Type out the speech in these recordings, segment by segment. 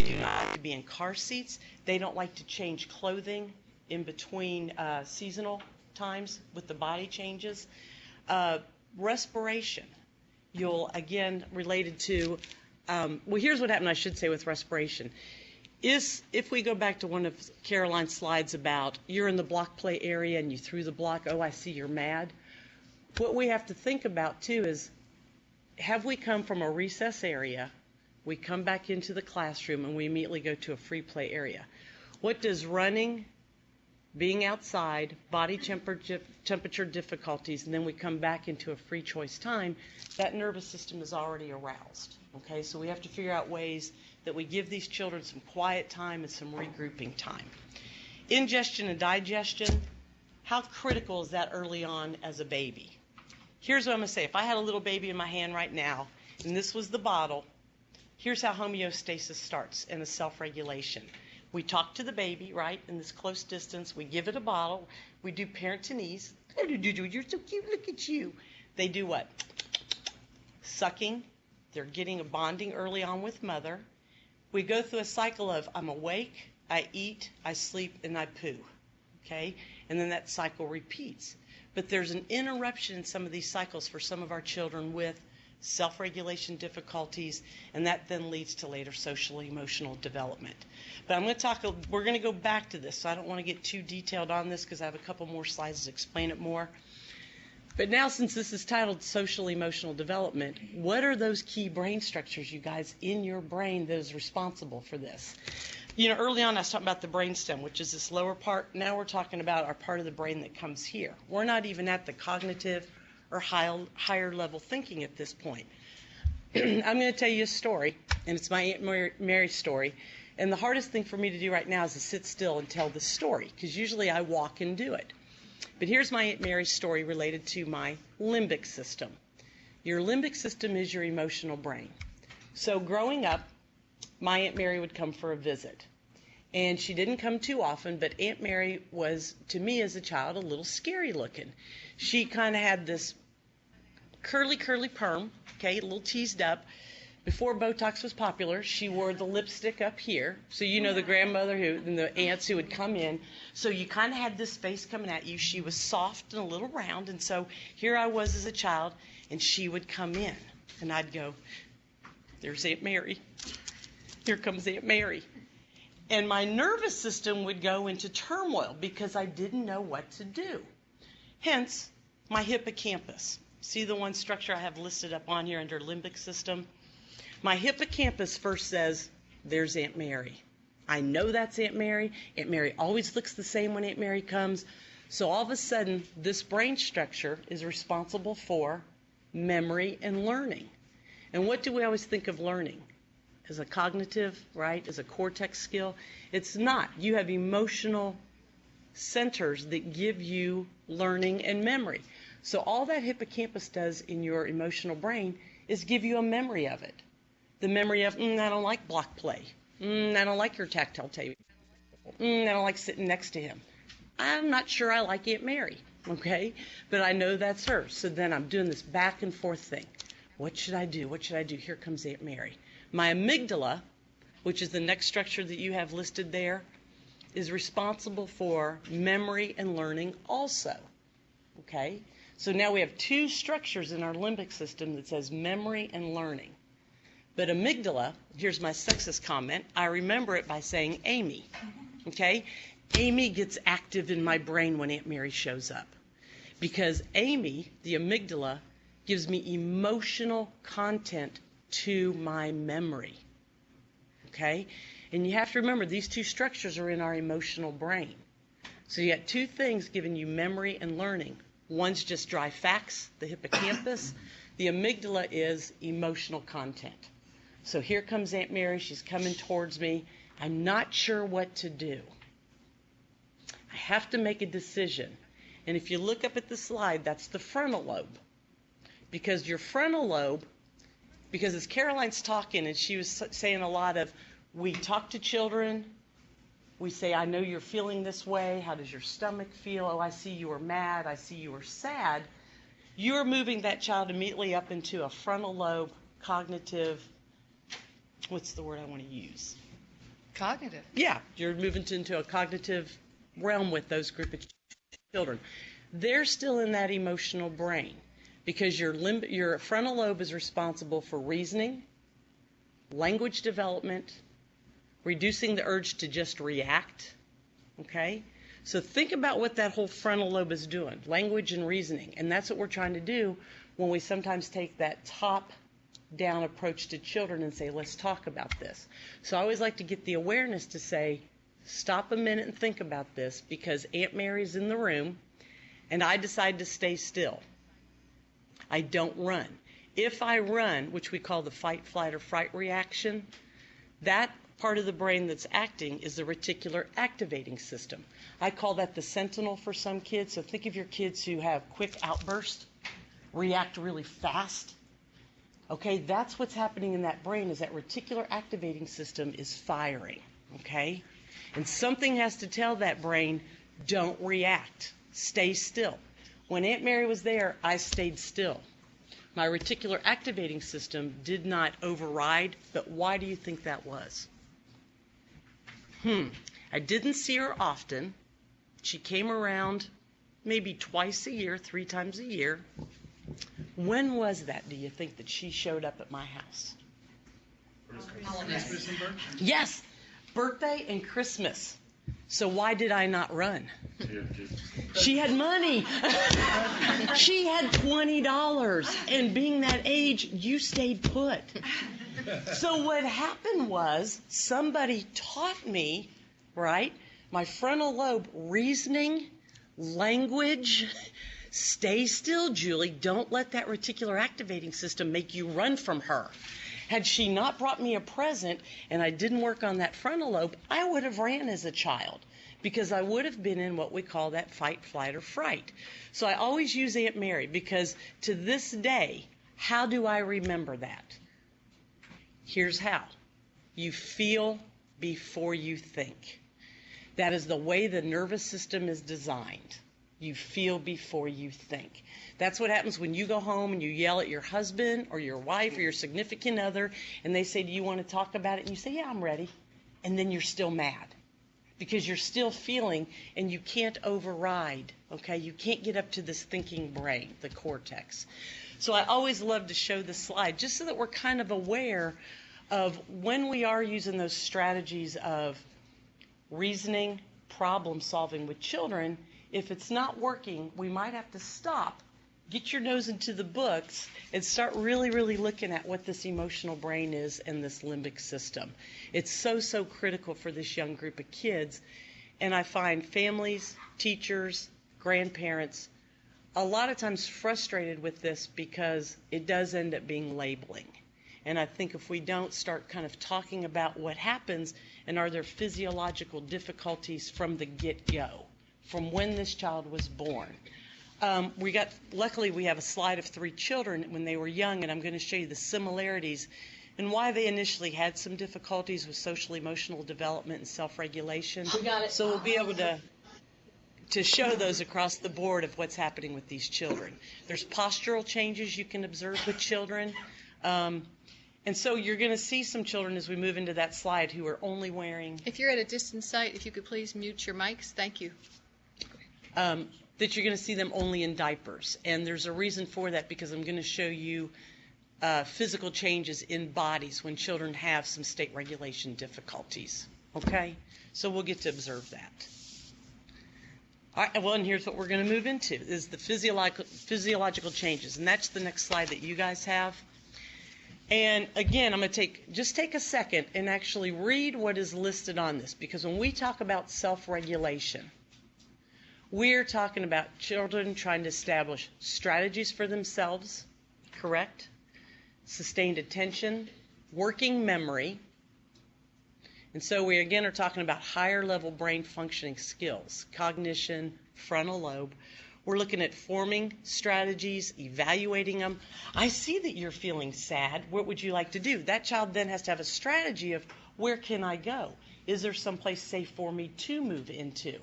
do not like to be in car seats. They don't like to change clothing in between seasonal times with the body changes. Respiration. You'll, again, related to, well, here's what happened, I should say, with respiration. If we go back to one of Caroline's slides about you're in the block play area and you threw the block, oh, I see you're mad. What we have to think about, too, is have we come from a recess area, we come back into the classroom, and we immediately go to a free play area. What does running, being outside, body temperature difficulties, and then we come back into a free choice time, that nervous system is already aroused. Okay, so we have to figure out ways that we give these children some quiet time and some regrouping time. Ingestion and digestion, how critical is that early on as a baby? Here's what I'm going to say. If I had a little baby in my hand right now, and this was the bottle, here's how homeostasis starts and a self-regulation. We talk to the baby, right, in this close distance. We give it a bottle. We do parent-to-knees. You're so cute. Look at you. They do what? Sucking. They're getting a bonding early on with mother. We go through a cycle of I'm awake, I eat, I sleep, and I poo. Okay? And then that cycle repeats. But there's an interruption in some of these cycles for some of our children with self-regulation difficulties, and that then leads to later social emotional development. But I'm going to talk, we're going to go back to this, so I don't want to get too detailed on this because I have a couple more slides to explain it more. But now, since this is titled social emotional development, what are those key brain structures, you guys, in your brain that is responsible for this? You know, early on I was talking about the brainstem, which is this lower part. Now we're talking about our part of the brain that comes here. We're not even at the cognitive or higher level thinking at this point. I'm going to tell you a story, and it's my Aunt Mary's story. And the hardest thing for me to do right now is to sit still and tell this story, because usually I walk and do it. But here's my Aunt Mary's story related to my limbic system. Your limbic system is your emotional brain. So growing up, my Aunt Mary would come for a visit. And she didn't come too often, but Aunt Mary was, to me as a child, a little scary looking. She kind of had this curly perm, okay, a little teased up. Before Botox was popular, she wore the lipstick up here. So you know the grandmother and the aunts who would come in. So you kind of had this face coming at you. She was soft and a little round. And so here I was as a child, and she would come in. And I'd go, there's Aunt Mary. Here comes Aunt Mary. And my nervous system would go into turmoil because I didn't know what to do. Hence, my hippocampus. See the one structure I have listed up on here under limbic system? My hippocampus first says, there's Aunt Mary. I know that's Aunt Mary. Aunt Mary always looks the same when Aunt Mary comes. So all of a sudden, this brain structure is responsible for memory and learning. And what do we always think of learning? As a cognitive, right? As a cortex skill? It's not. You have emotional centers that give you learning and memory. So all that hippocampus does in your emotional brain is give you a memory of it. The memory of, I don't like block play. I don't like your tactile tape. I don't like sitting next to him. I'm not sure I like Aunt Mary, okay? But I know that's her. So then I'm doing this back and forth thing. What should I do? What should I do? Here comes Aunt Mary. My amygdala, which is the next structure that you have listed there, is responsible for memory and learning also, okay? So now we have two structures in our limbic system that says memory and learning. But amygdala, here's my sexist comment, I remember it by saying Amy, okay? Amy gets active in my brain when Aunt Mary shows up. Because Amy, the amygdala, gives me emotional content to my memory, okay? And you have to remember, these two structures are in our emotional brain. So you got two things giving you memory and learning. One's just dry facts, the hippocampus. The amygdala is emotional content. So here comes Aunt Mary. She's coming towards me. I'm not sure what to do. I have to make a decision. And if you look up at the slide, that's the frontal lobe. Because your frontal lobe, because as Caroline's talking, and she was saying a lot of, we talk to children, we say, I know you're feeling this way. How does your stomach feel? Oh, I see you are mad. I see you are sad. You're moving that child immediately up into a frontal lobe cognitive, what's the word I want to use? Cognitive. Yeah, you're moving into a cognitive realm with those group of children. They're still in that emotional brain because your frontal lobe is responsible for reasoning, language development, reducing the urge to just react, okay? So think about what that whole frontal lobe is doing, language and reasoning. And that's what we're trying to do when we sometimes take that top-down approach to children and say, let's talk about this. So I always like to get the awareness to say, stop a minute and think about this because Aunt Mary's in the room and I decide to stay still. I don't run. If I run, which we call the fight, flight, or fright reaction, that part of the brain that's acting is the reticular activating system. I call that the sentinel for some kids. So think of your kids who have quick outbursts, react really fast. Okay, that's what's happening in that brain is that reticular activating system is firing. Okay, and something has to tell that brain, don't react, stay still. When Aunt Mary was there, I stayed still. My reticular activating system did not override, but why do you think that was? I didn't see her often. She came around maybe twice a year, 3 times a year. When was that, do you think, that she showed up at my house? Christmas and birthday. Yes, birthday and Christmas. So why did I not run? She had money. She had $20. And being that age, you stayed put. So what happened was somebody taught me, right, my frontal lobe, reasoning, language, stay still, Julie. Don't let that reticular activating system make you run from her. Had she not brought me a present and I didn't work on that frontal lobe, I would have ran as a child because I would have been in what we call that fight, flight, or fright. So I always use Aunt Mary because to this day, how do I remember that? Here's how. You feel before you think. That is the way the nervous system is designed. You feel before you think. That's what happens when you go home and you yell at your husband or your wife or your significant other and they say, do you want to talk about it? And you say, yeah, I'm ready. And then you're still mad because you're still feeling and you can't override, okay? You can't get up to this thinking brain, the cortex. So I always love to show this slide just so that we're kind of aware of when we are using those strategies of reasoning, problem solving with children. If it's not working, we might have to stop, get your nose into the books, and start really, really looking at what this emotional brain is and this limbic system. It's so, so critical for this young group of kids. And I find families, teachers, grandparents, a lot of times frustrated with this because it does end up being labeling. And I think if we don't start kind of talking about what happens and are there physiological difficulties from the get-go, from when this child was born. Luckily we have a slide of 3 children when they were young, and I'm going to show you the similarities and why they initially had some difficulties with social emotional development and self-regulation. We got it. So we'll be able to show those across the board of what's happening with these children. There's postural changes you can observe with children. And so you're going to see some children as we move into that slide who are only wearing... If you're at a distant site, if you could please mute your mics. Thank you. That you're going to see them only in diapers. And there's a reason for that because I'm going to show you physical changes in bodies when children have some state regulation difficulties. Okay? So we'll get to observe that. All right, well, and here's what we're going to move into, is the physiological changes. And that's the next slide that you guys have. And again, I'm going to take a second and actually read what is listed on this, because when we talk about self-regulation, we're talking about children trying to establish strategies for themselves, correct? Sustained attention, working memory. And so we again are talking about higher level brain functioning skills, cognition, frontal lobe. We're looking at forming strategies, evaluating them. I see that you're feeling sad. What would you like to do? That child then has to have a strategy of where can I go? Is there someplace safe for me to move into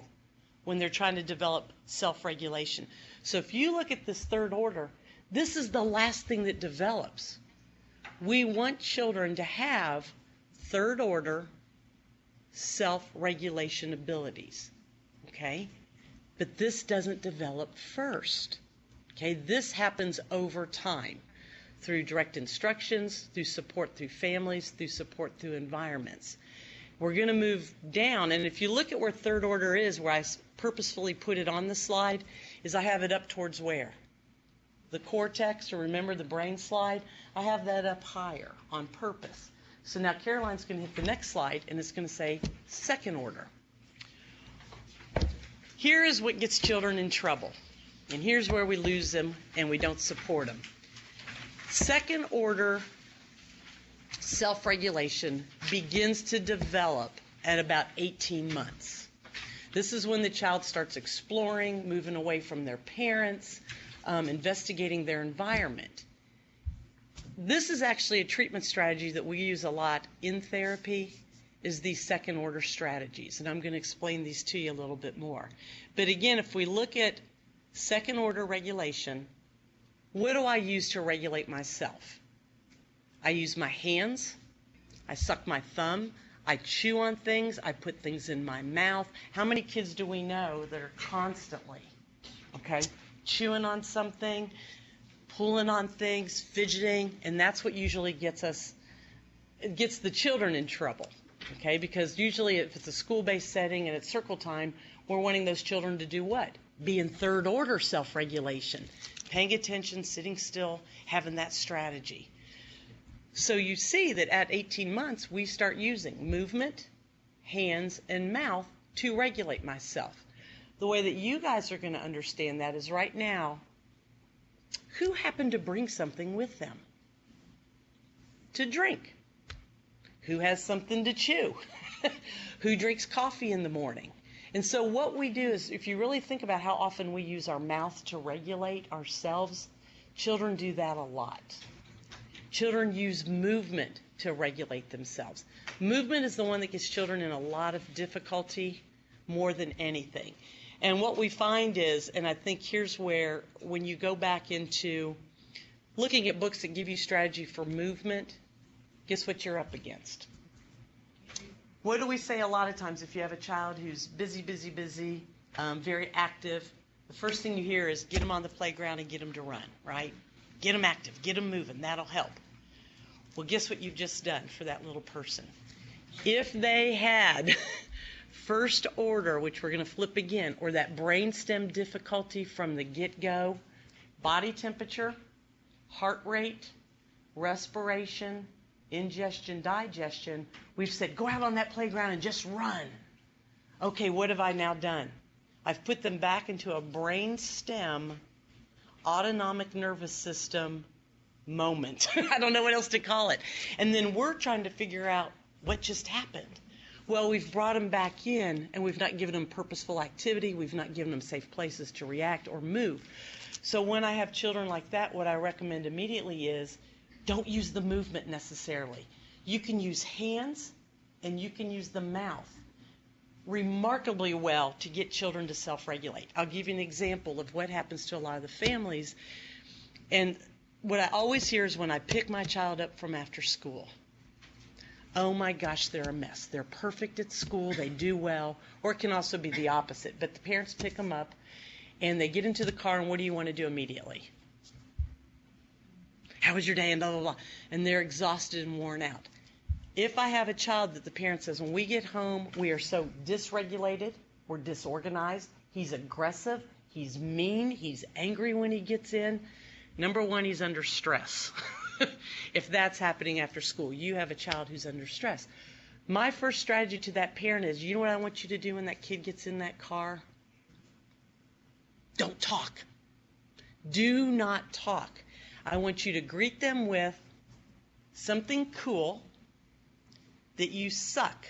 when they're trying to develop self-regulation? So if you look at this third order, this is the last thing that develops. We want children to have third order self-regulation abilities, okay? But this doesn't develop first, okay? This happens over time through direct instructions, through support through families, through support through environments. We're going to move down, and if you look at where third order is, where I purposefully put it on the slide, is I have it up towards where? The cortex, or remember the brain slide? I have that up higher on purpose. So now Caroline's going to hit the next slide, and it's going to say second order. Here is what gets children in trouble, and here's where we lose them and we don't support them. Second order self-regulation begins to develop at about 18 months. This is when the child starts exploring, moving away from their parents, investigating their environment. This is actually a treatment strategy that we use a lot in therapy, is these second order strategies. And I'm going to explain these to you a little bit more. But again, if we look at second order regulation, what do I use to regulate myself? I use my hands, I suck my thumb, I chew on things, I put things in my mouth. How many kids do we know that are constantly, okay, chewing on something, pulling on things, fidgeting, and that's what usually gets the children in trouble, okay, because usually if it's a school-based setting and it's circle time, we're wanting those children to do what? Be in third order self-regulation, paying attention, sitting still, having that strategy. So you see that at 18 months, we start using movement, hands, and mouth to regulate myself. The way that you guys are going to understand that is right now, who happened to bring something with them to drink? Who has something to chew? Who drinks coffee in the morning? And so what we do is, if you really think about how often we use our mouth to regulate ourselves, children do that a lot. Children use movement to regulate themselves. Movement is the one that gets children in a lot of difficulty more than anything. And what we find is, and I think here's where, when you go back into looking at books that give you strategy for movement, guess what you're up against? What do we say a lot of times if you have a child who's busy, very active? The first thing you hear is get them on the playground and get them to run, right? Get them active, get them moving, that'll help. Well, guess what you've just done for that little person? If they had first order, which we're going to flip again, or that brainstem difficulty from the get-go, body temperature, heart rate, respiration, ingestion, digestion, we've said, go out on that playground and just run. Okay, what have I now done? I've put them back into a brainstem, autonomic nervous system moment. I don't know what else to call it. And then we're trying to figure out what just happened. Well, we've brought them back in, and we've not given them purposeful activity. We've not given them safe places to react or move. So when I have children like that, what I recommend immediately is don't use the movement necessarily. You can use hands, and you can use the mouth remarkably well to get children to self-regulate. I'll give you an example of what happens to a lot of the families. And what I always hear is when I pick my child up from after school, oh my gosh, they're a mess. They're perfect at school, they do well, or it can also be the opposite. But the parents pick them up, and they get into the car, and what do you want to do immediately? How was your day? And blah, blah, blah. And they're exhausted and worn out. If I have a child that the parent says, when we get home, we are so dysregulated, we're disorganized, he's aggressive, he's mean, he's angry when he gets in, number one, he's under stress. If that's happening after school, you have a child who's under stress. My first strategy to that parent is, you know what I want you to do when that kid gets in that car? Don't talk. Do not talk. I want you to greet them with something cool that you suck.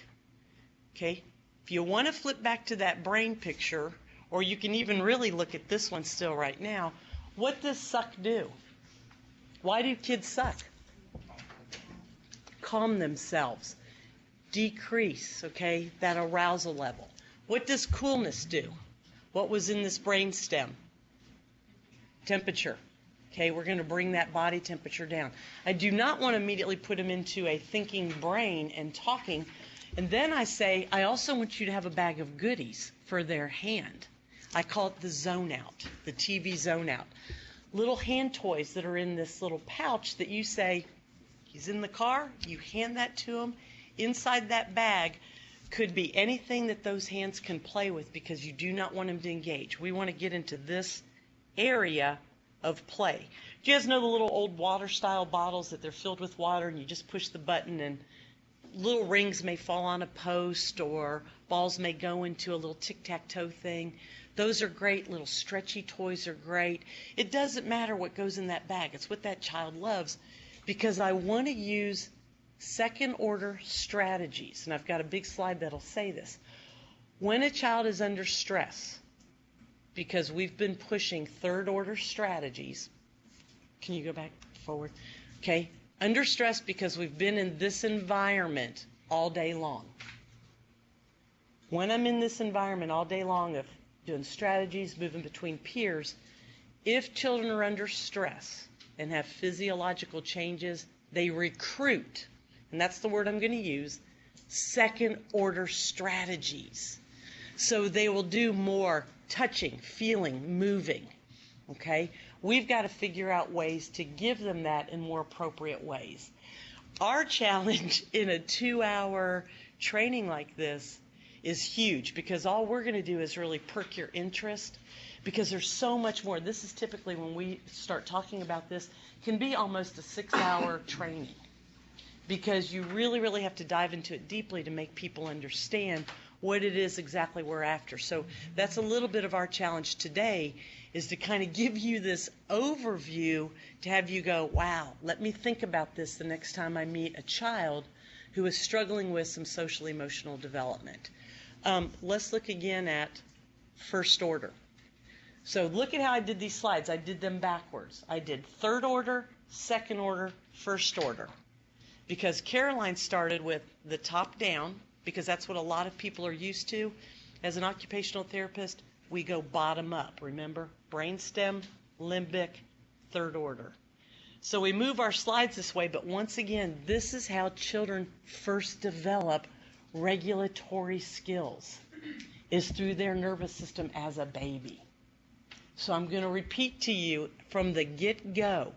Okay? If you want to flip back to that brain picture, or you can even really look at this one still right now, what does suck do? Why do kids suck? Calm themselves. Decrease, okay, that arousal level. What does coolness do? What was in this brain stem? Temperature. Okay, we're going to bring that body temperature down. I do not want to immediately put them into a thinking brain and talking. And then I say, I also want you to have a bag of goodies for their hand. I call it the zone out, the TV zone out. Little hand toys that are in this little pouch that you say, he's in the car, you hand that to him. Inside that bag could be anything that those hands can play with because you do not want him to engage. We want to get into this area of play. Do you guys know the little old water style bottles that they're filled with water and you just push the button and little rings may fall on a post or balls may go into a little tic-tac-toe thing? Those are great. Little stretchy toys are great. It doesn't matter what goes in that bag. It's what that child loves, because I want to use second order strategies. And I've got a big slide that'll say this. When a child is under stress, because we've been pushing third order strategies, can you go back forward? Okay. Under stress because we've been in this environment all day long. When I'm in this environment all day long of doing strategies, moving between peers, if children are under stress and have physiological changes, they recruit, and that's the word I'm going to use, second order strategies. So they will do more touching, feeling, moving. Okay? We've got to figure out ways to give them that in more appropriate ways. Our challenge in a 2-hour training like this is huge, because all we're going to do is really perk your interest, because there's so much more. This is typically, when we start talking about this, can be almost a 6-hour training, because you really, really have to dive into it deeply to make people understand what it is exactly we're after. So that's a little bit of our challenge today, is to kind of give you this overview to have you go, wow, let me think about this the next time I meet a child who is struggling with some social emotional development. Let's look again at first order. So look at how I did these slides. I did them backwards. I did third order, second order, first order. Because Caroline started with the top down, because that's what a lot of people are used to. As an occupational therapist, we go bottom up, remember? Brainstem, limbic, third order. So we move our slides this way, but once again, this is how children first develop regulatory skills, is through their nervous system as a baby. So I'm going to repeat to you from the get-go,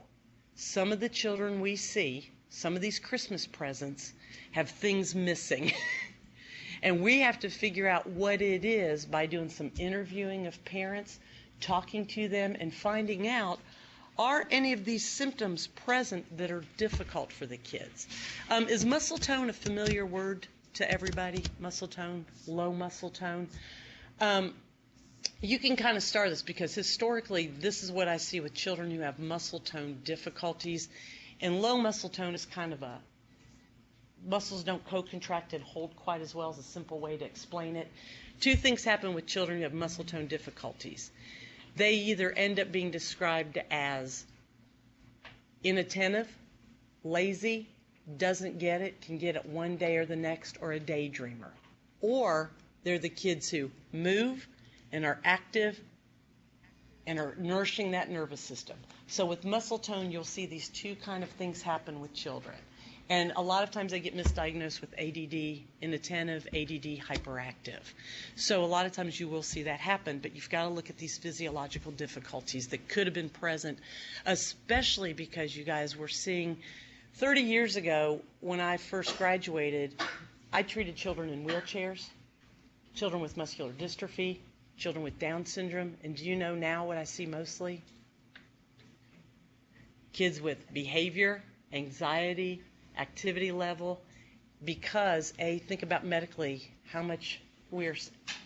some of the children we see, some of these Christmas presents, have things missing. And we have to figure out what it is by doing some interviewing of parents, talking to them, and finding out, are any of these symptoms present that are difficult for the kids? Is muscle tone a familiar word to everybody? Muscle tone, low muscle tone. You can kind of start this, because historically this is what I see with children who have muscle tone difficulties. And low muscle tone is kind of muscles don't co-contract and hold quite as well, as a simple way to explain it. Two things happen with children who have muscle tone difficulties. They either end up being described as inattentive, lazy, doesn't get it, can get it one day or the next, or a daydreamer. Or they're the kids who move and are active and are nourishing that nervous system. So with muscle tone, you'll see these two kind of things happen with children. And a lot of times they get misdiagnosed with ADD, inattentive, ADD, hyperactive. So a lot of times you will see that happen, but you've got to look at these physiological difficulties that could have been present, especially because you guys were seeing 30 years ago, when I first graduated, I treated children in wheelchairs, children with muscular dystrophy, children with Down syndrome, and do you know now what I see mostly? Kids with behavior, anxiety, activity level, because think about medically how much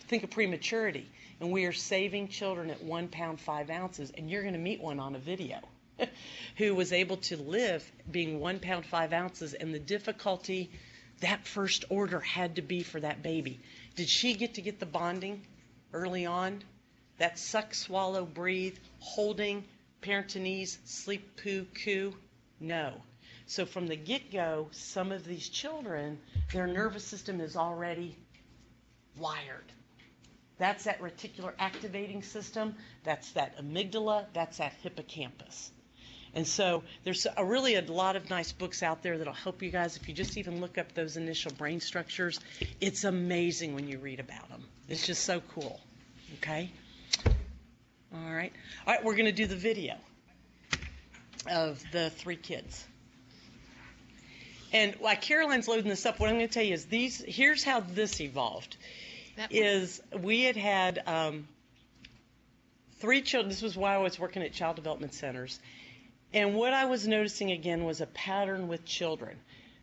think of prematurity, and we are saving children at 1 pound 5 ounces, and you're going to meet one on a video who was able to live being 1 pound 5 ounces, and the difficulty that first order had to be for that baby. Did she get the bonding early on? That suck, swallow, breathe, holding, parent to knees, sleep, poo, coo? No. So from the get-go, some of these children, their nervous system is already wired. That's that reticular activating system. That's that amygdala. That's that hippocampus. And so there's really a lot of nice books out there that'll help you guys. If you just even look up those initial brain structures, it's amazing when you read about them. It's just so cool. Okay? All right. All right, we're going to do the video of the 3 kids. And while Caroline's loading this up, what I'm going to tell you is here's how this evolved. We had 3 children. This was why I was working at child development centers. And what I was noticing again was a pattern with children.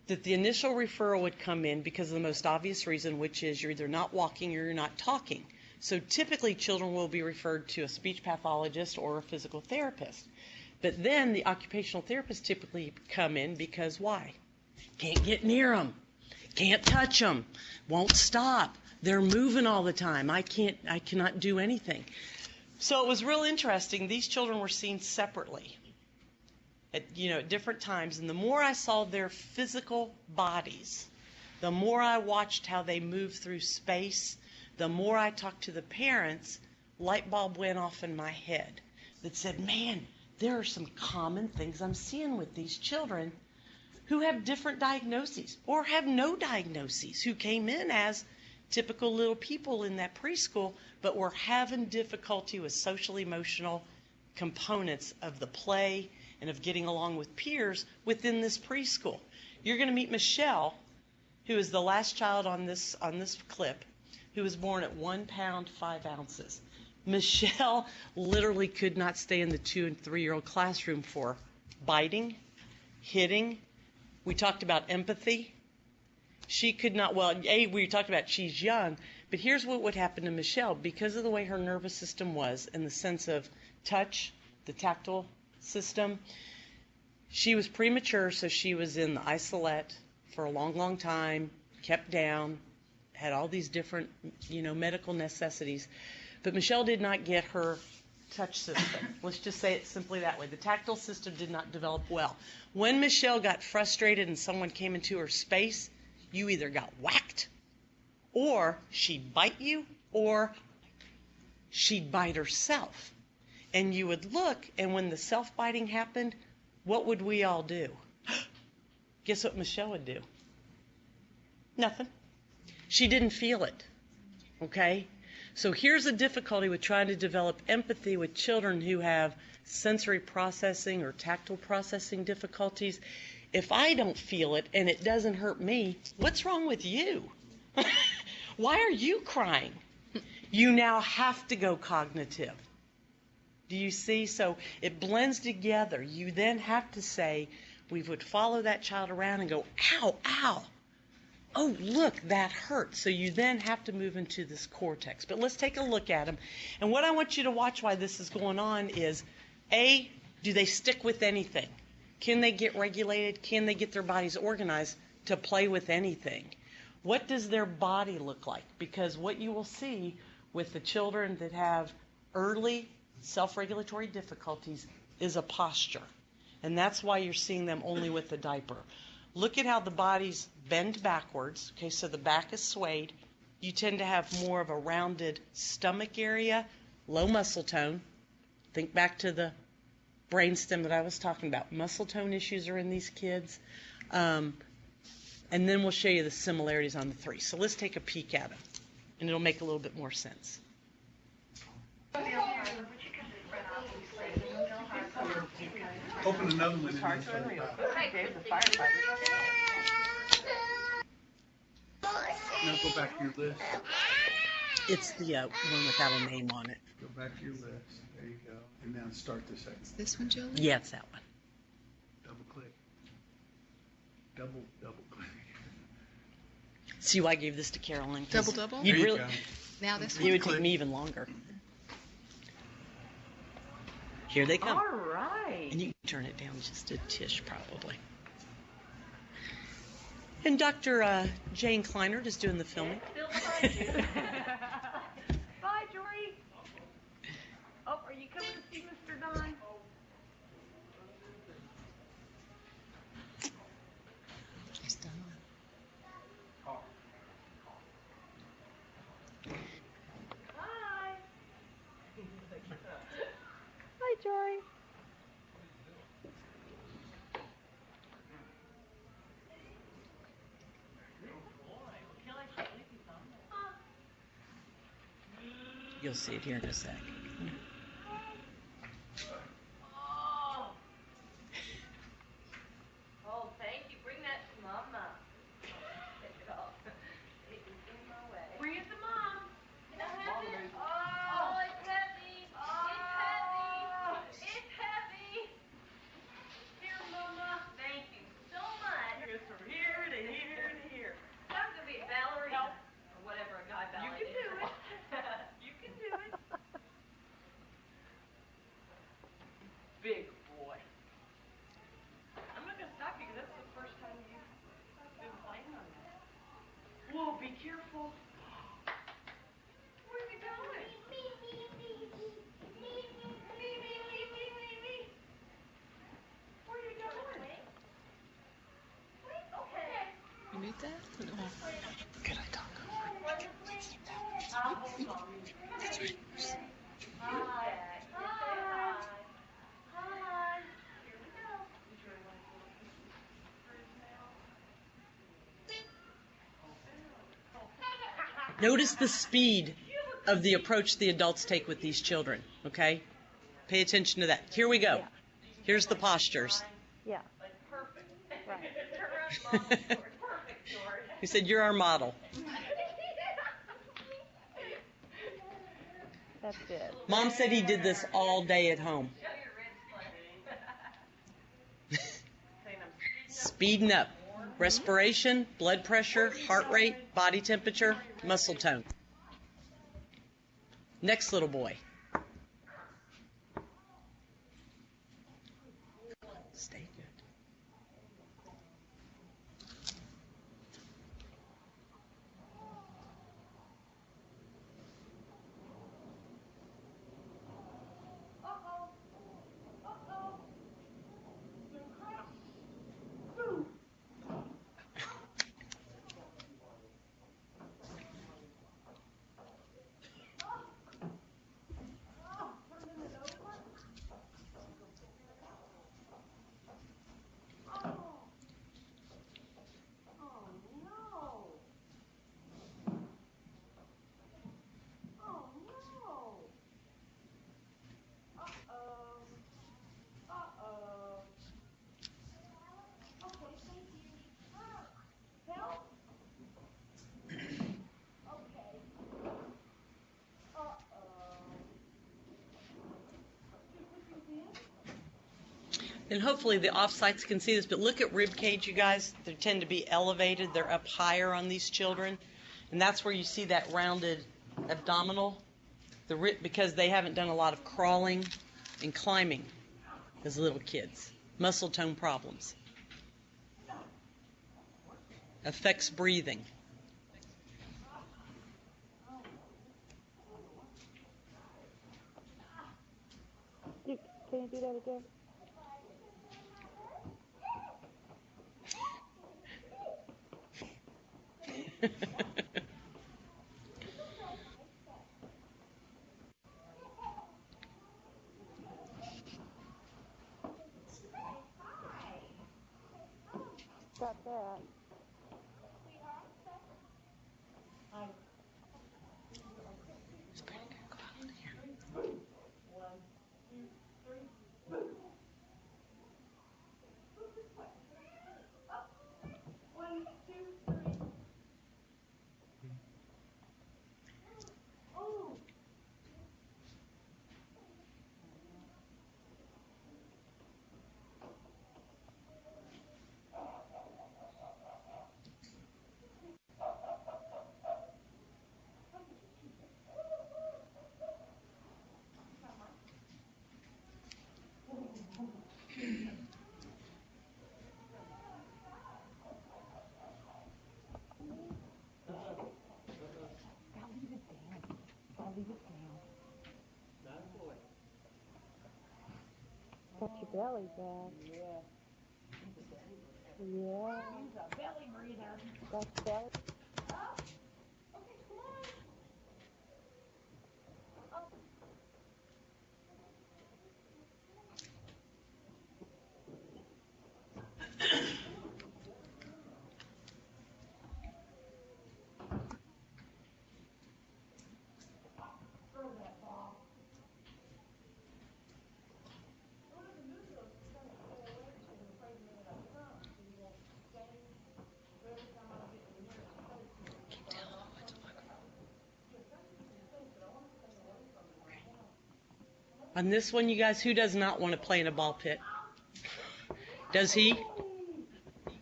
That the initial referral would come in because of the most obvious reason, which is you're either not walking or you're not talking. So typically children will be referred to a speech pathologist or a physical therapist. But then the occupational therapists typically come in because why? Can't get near them. Can't touch them. Won't stop. They're moving all the time. I cannot do anything. So it was real interesting. These children were seen separately at different times. And the more I saw their physical bodies, the more I watched how they moved through space, the more I talked to the parents, light bulb went off in my head that said, man, there are some common things I'm seeing with these children who have different diagnoses or have no diagnoses, who came in as typical little people in that preschool, but were having difficulty with social emotional components of the play and of getting along with peers within this preschool. You're going to meet Michelle, who is the last child on this clip, who was born at 1 pound 5 ounces. Michelle literally could not stay in the 2- and 3-year-old classroom for biting, hitting. We talked about empathy. She could not, we talked about she's young, but here's what would happen to Michelle. Because of the way her nervous system was, in the sense of touch, the tactile system, she was premature, so she was in the isolette for a long, long time, kept down, had all these different, medical necessities. But Michelle did not get her touch system. Let's just say it simply that way. The tactile system did not develop well. When Michelle got frustrated and someone came into her space, you either got whacked, or she'd bite you, or she'd bite herself. And you would look, and when the self-biting happened, what would we all do? Guess what Michelle would do? Nothing. She didn't feel it. Okay? So here's the difficulty with trying to develop empathy with children who have sensory processing or tactile processing difficulties. If I don't feel it and it doesn't hurt me, what's wrong with you? Why are you crying? You now have to go cognitive. Do you see? So it blends together. You then have to say, we would follow that child around and go, ow, ow. Oh, look, that hurt. So you then have to move into this cortex. But let's take a look at them. And what I want you to watch while this is going on is, A, do they stick with anything? Can they get regulated? Can they get their bodies organized to play with anything? What does their body look like? Because what you will see with the children that have early self-regulatory difficulties is a posture. And that's why you're seeing them only with the diaper. Look at how the bodies bend backwards. Okay, so the back is swayed. You tend to have more of a rounded stomach area, low muscle tone. Think back to the brainstem that I was talking about. Muscle tone issues are in these kids. And then we'll show you the similarities on the 3. So let's take a peek at them, and it'll make a little bit more sense. Open another one. Now go back to your list. It's the one without a name on it. Go back to your list. There you go. And now start the second. Is this one, Julie? Yeah, it's that one. Double click. Double click. See why I gave this to Carolyn? Double? There You'd you really, go. Now this it one? would take me even longer. Here they come. All right. And you can turn it down just a tish, probably. And Dr. Jane Kleinert is doing the filming. Still behind you. Bye, Jory. Oh, are you coming to see Mr. Don? It's done. Hi. Hi, Jory. You'll see it here in a sec. Oh, thank you. Bring that to Mama. Take it off. It is in my way. Bring it to Mom. Can I have it? Oh, it's heavy. It's heavy. It's heavy. Here, Mama. Thank you so much. It goes from here to here to here. I'm going to be a ballerina. Or whatever a guy ballet is. You can do it. You can do it. Big boy. I'm not going to stop you because that's the first time you've been playing on that. Whoa, be careful. Where are you going? Me. Where are you going? Wait, okay. You need that? No. Could I talk? I'll hold on. That's right. Hi. Hi. Hi. Here we go. Notice the speed of the approach the adults take with these children, okay? Pay attention to that. Here we go. Here's the postures. Yeah. Perfect. Right. Perfect, George. He said, you're our model. That's it. Mom said he did this all day at home. Speeding up. Respiration, blood pressure, heart rate, body temperature, muscle tone. Next little boy. Stay good. And hopefully the off-sites can see this, but look at rib cage, you guys. They tend to be elevated. They're up higher on these children. And that's where you see that rounded abdominal, because they haven't done a lot of crawling and climbing as little kids. Muscle tone problems. Affects breathing. Can you do that again? Got that. It's pretty good. Go out here. Got your belly back. Yeah. He's a belly breather. That's belly. On this one, you guys, who does not want to play in a ball pit? Does he?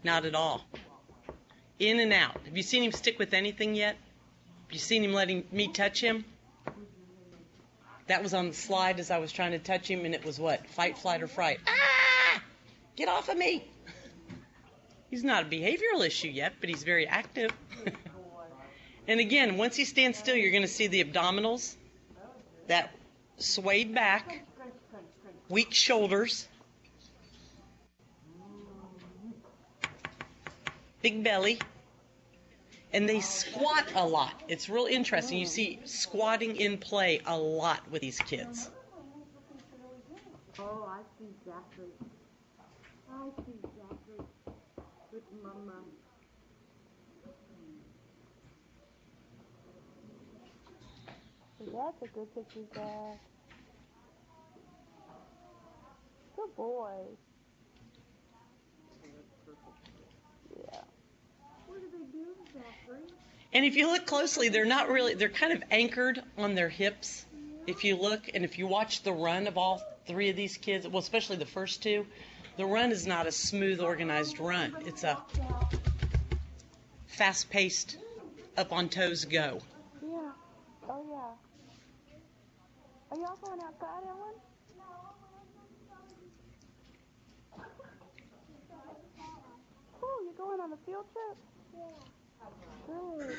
Not at all. In and out. Have you seen him stick with anything yet? Have you seen him letting me touch him? That was on the slide as I was trying to touch him, and it was what? Fight, flight, or fright. Ah! Get off of me! He's not a behavioral issue yet, but he's very active. And again, once he stands still, you're going to see the abdominals, that swayed back, weak shoulders, big belly, and they squat a lot. It's real interesting. You see squatting in play a lot with these kids. Oh, I see Zachary. I see Zachary with Mama. That's a good picture, Zach. Good boy. Yeah. What do they do, Zachary? And if you look closely, they're not really, they're kind of anchored on their hips. If you look, and if you watch the run of all three of these kids, well, especially the first two, the run is not a smooth, organized run. It's a fast-paced, up on toes go. Yeah. Oh, yeah. Are y'all going outside, Ellen? Oh, you're going on a field trip? Yeah. Good.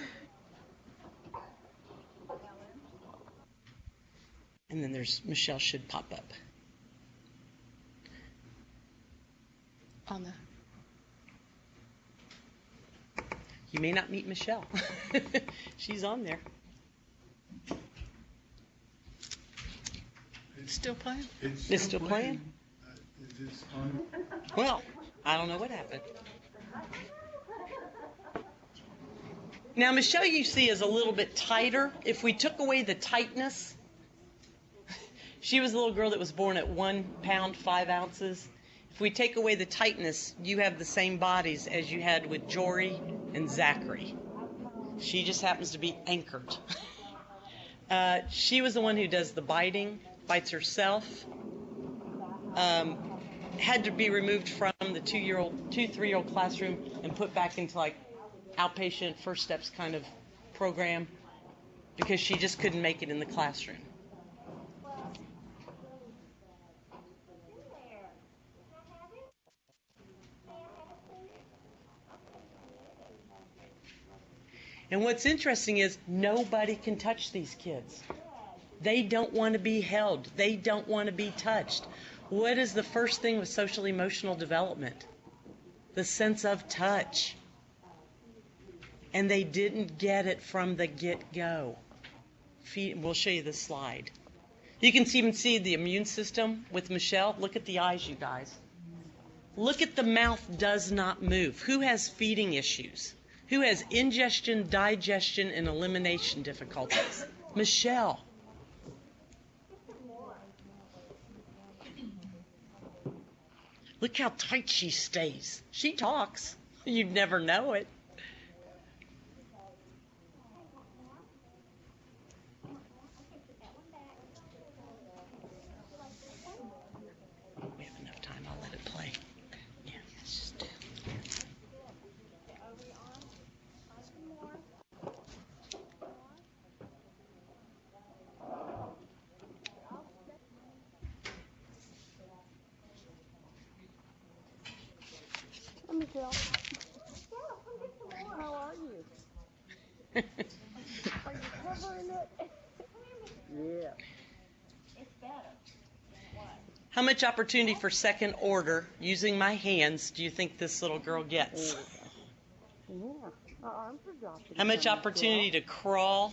And then there's Michelle should pop up. On the You may not meet Michelle. She's on there. still playing? It's still playing? Is this on? Well, I don't know what happened. Now, Michelle, you see, is a little bit tighter. If we took away the tightness, she was a little girl that was born at 1 pound, 5 ounces. If we take away the tightness, you have the same bodies as you had with Jory and Zachary. She just happens to be anchored. She was the one who does the biting, bites herself. Had to be removed from the 3-year-old classroom and put back into like outpatient first steps kind of program because she just couldn't make it in the classroom. And what's interesting is nobody can touch these kids. They don't want to be held. They don't want to be touched. What is the first thing with social emotional development? The sense of touch. And they didn't get it from the get-go. We'll show you this slide. You can even see the immune system with Michelle. Look at the eyes, you guys. Look at the mouth does not move. Who has feeding issues? Who has ingestion, digestion, and elimination difficulties? Michelle. Look how tight she stays. She talks. You'd never know it. We have enough time. I'll let it play. Yeah, let's just do. Hi, Michelle. How are you? Are you covering it? Yeah. How much opportunity for second order using my hands do you think this little girl gets? Yeah. Our arms are dropping. How much opportunity to crawl,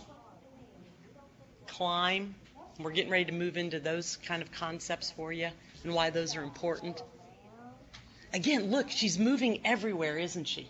climb? We're getting ready to move into those kind of concepts for you and why those are important. Again, look, she's moving everywhere, isn't she?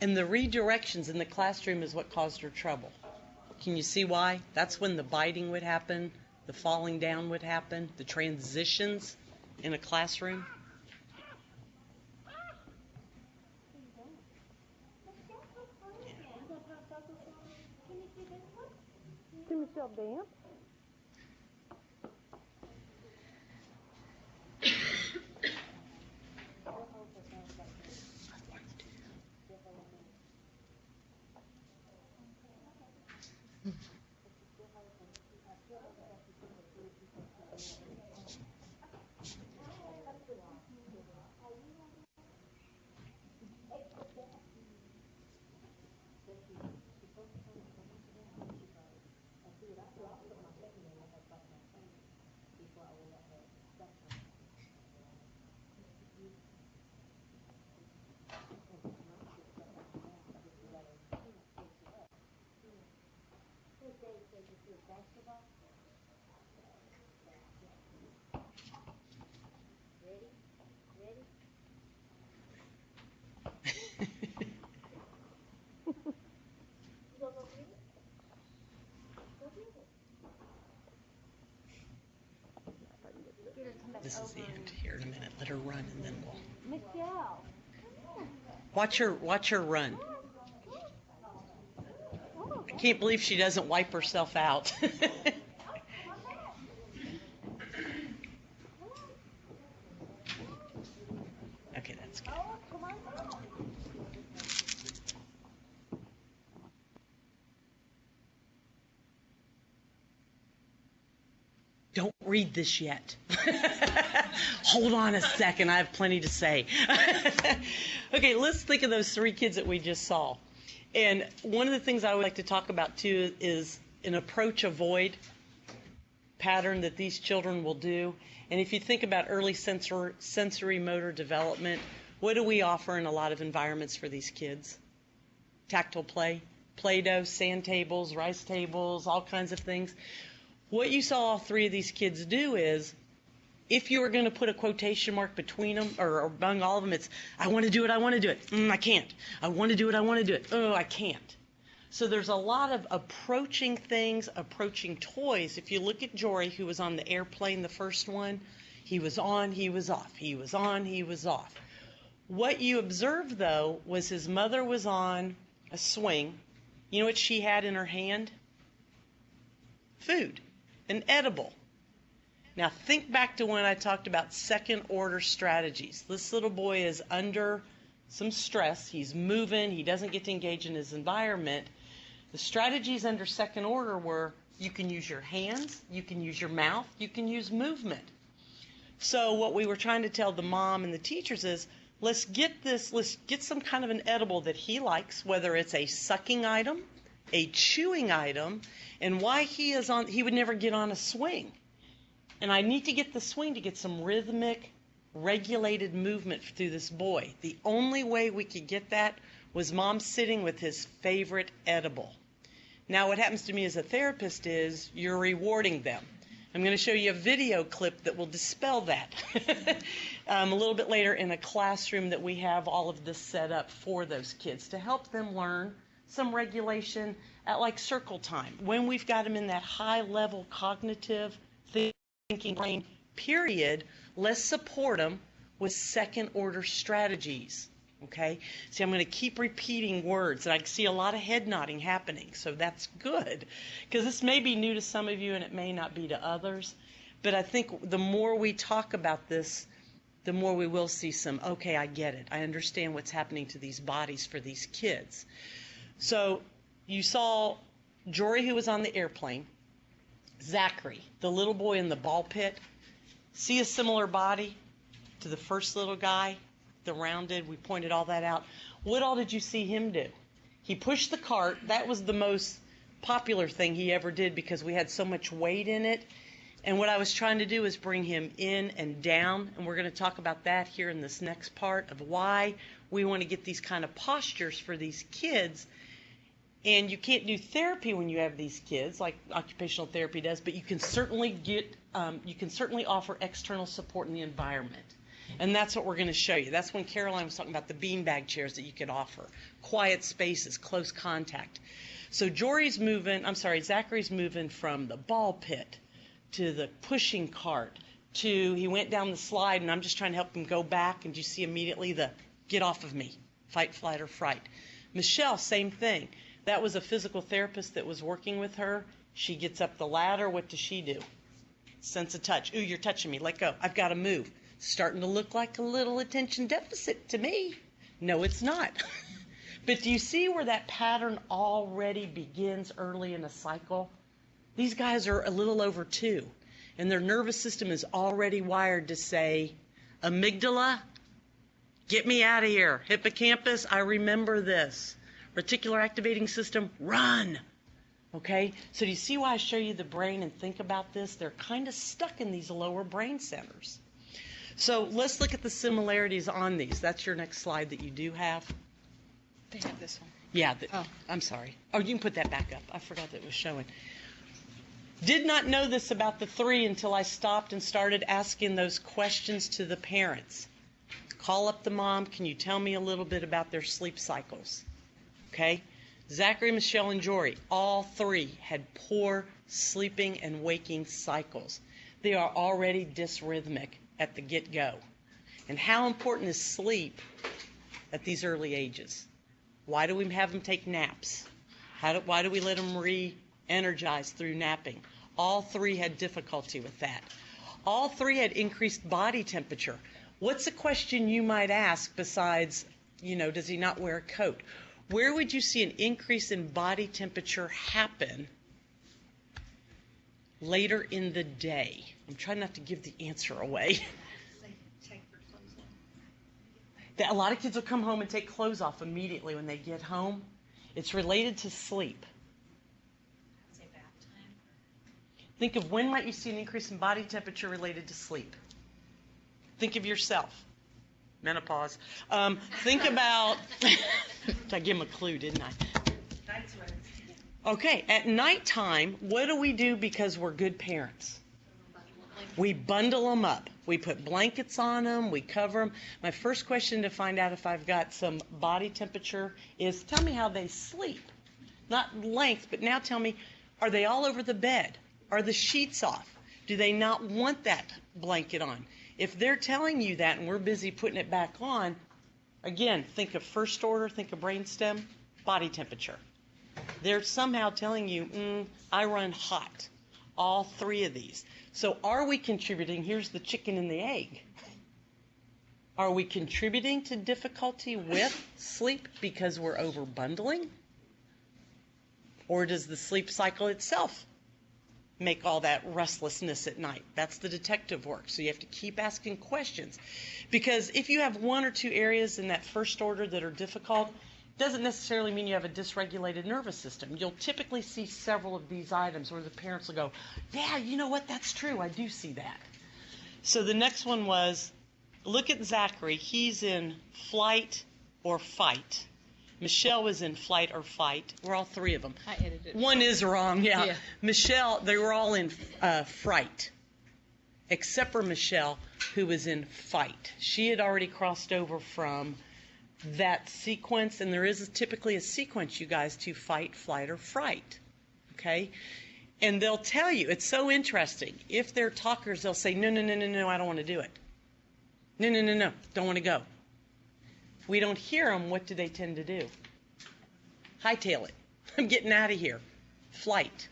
And the redirections in the classroom is what caused her trouble. Can you see why? That's when the biting would happen, the falling down would happen, the transitions in a classroom. Can Michelle dance? This is the end here in a minute. Let her run and then we'll Michelle. watch her run. I can't believe she doesn't wipe herself out. Okay, that's good. Don't read this yet. Hold on a second. I have plenty to say. Okay, let's think of those three kids that we just saw. And one of the things I would like to talk about too is an approach avoid pattern that these children will do. And if you think about early sensory motor development, what do we offer in a lot of environments for these kids? Tactile play, Play-Doh, sand tables, rice tables, all kinds of things. What you saw all three of these kids do is, if you were going to put a quotation mark between them, or among all of them, it's, I want to do it, I want to do it. I can't. I want to do it, I want to do it. Oh, I can't. So there's a lot of approaching things, approaching toys. If you look at Jory, who was on the airplane, the first one, he was on, he was off. He was on, he was off. What you observed, though, was his mother was on a swing. You know what she had in her hand? Food. An edible. Now think back to when I talked about second order strategies. This little boy is under some stress. He's moving. He doesn't get to engage in his environment. The strategies under second order were you can use your hands, you can use your mouth, you can use movement. So what we were trying to tell the mom and the teachers is let's get some kind of an edible that he likes, whether it's a sucking item, a chewing item, and why he would never get on a swing. And I need to get the swing to get some rhythmic, regulated movement through this boy. The only way we could get that was mom sitting with his favorite edible. Now what happens to me as a therapist is you're rewarding them. I'm going to show you a video clip that will dispel that a little bit later in a classroom that we have all of this set up for those kids to help them learn some regulation at like circle time. When we've got them in that high level cognitive thinking brain period, let's support them with second order strategies. Okay? See, I'm going to keep repeating words, and I see a lot of head nodding happening, so that's good, because this may be new to some of you and it may not be to others, but I think the more we talk about this, the more we will see some, okay, I get it. I understand what's happening to these bodies for these kids. So you saw Jory, who was on the airplane, Zachary, the little boy in the ball pit. See a similar body to the first little guy, the rounded, we pointed all that out. What all did you see him do? He pushed the cart. That was the most popular thing he ever did because we had so much weight in it. And what I was trying to do is bring him in and down, and we're going to talk about that here in this next part of why we want to get these kind of postures for these kids. And you can't do therapy when you have these kids, like occupational therapy does, but you can certainly offer external support in the environment. And that's what we're going to show you. That's when Caroline was talking about the beanbag chairs that you could offer. Quiet spaces, close contact. So Zachary's moving from the ball pit to the pushing cart to, he went down the slide, and I'm just trying to help him go back, and you see immediately the get off of me, fight, flight, or fright. Michelle, same thing. That was a physical therapist that was working with her. She gets up the ladder. What does she do? Sense of touch. Ooh, you're touching me. Let go. I've got to move. Starting to look like a little attention deficit to me. No, it's not. But do you see where that pattern already begins early in a cycle? These guys are a little over 2, and their nervous system is already wired to say, amygdala, get me out of here. Hippocampus, I remember this. Reticular activating system, run. Okay? So do you see why I show you the brain and think about this? They're kind of stuck in these lower brain centers. So let's look at the similarities on these. That's your next slide that you do have. They have this one. Yeah, I'm sorry. Oh, you can put that back up. I forgot that it was showing. Did not know this about the 3 until I stopped and started asking those questions to the parents. Call up the mom. Can you tell me a little bit about their sleep cycles? Okay? Zachary, Michelle, and Jory, all 3 had poor sleeping and waking cycles. They are already dysrhythmic at the get-go. And how important is sleep at these early ages? Why do we have them take naps? Why do we let them re-energize through napping? All 3 had difficulty with that. All 3 had increased body temperature. What's a question you might ask besides, does he not wear a coat? Where would you see an increase in body temperature happen later in the day? I'm trying not to give the answer away. A lot of kids will come home and take clothes off immediately when they get home. It's related to sleep. Think of when might you see an increase in body temperature related to sleep. Think of yourself. Menopause. Think about, I gave him a clue, didn't I? Okay, at nighttime, what do we do because we're good parents? We bundle them up. We put blankets on them. We cover them. My first question to find out if I've got some body temperature is, tell me how they sleep. Not length, but now tell me, are they all over the bed? Are the sheets off? Do they not want that blanket on? If they're telling you that and we're busy putting it back on, again, think of first order, think of brainstem, body temperature. They're somehow telling you, I run hot. All 3 of these. So are we contributing? Here's the chicken and the egg. Are we contributing to difficulty with sleep because we're over bundling? Or does the sleep cycle itself make all that restlessness at night? That's the detective work. So you have to keep asking questions. Because if you have 1 or 2 areas in that first order that are difficult, doesn't necessarily mean you have a dysregulated nervous system. You'll typically see several of these items where the parents will go, yeah, you know what, that's true, I do see that. So the next one was, look at Zachary. He's in flight or fight. Michelle was in flight or fight. We're all 3 of them. I edited it. One is wrong, yeah. Michelle, they were all in fright, except for Michelle, who was in fight. She had already crossed over from that sequence, and there is typically a sequence, you guys, to fight, flight, or fright, okay? And they'll tell you, it's so interesting. If they're talkers, they'll say, no, I don't want to do it. No, don't want to go. If we don't hear them, what do they tend to do? Hightail it. I'm getting out of here. Flight.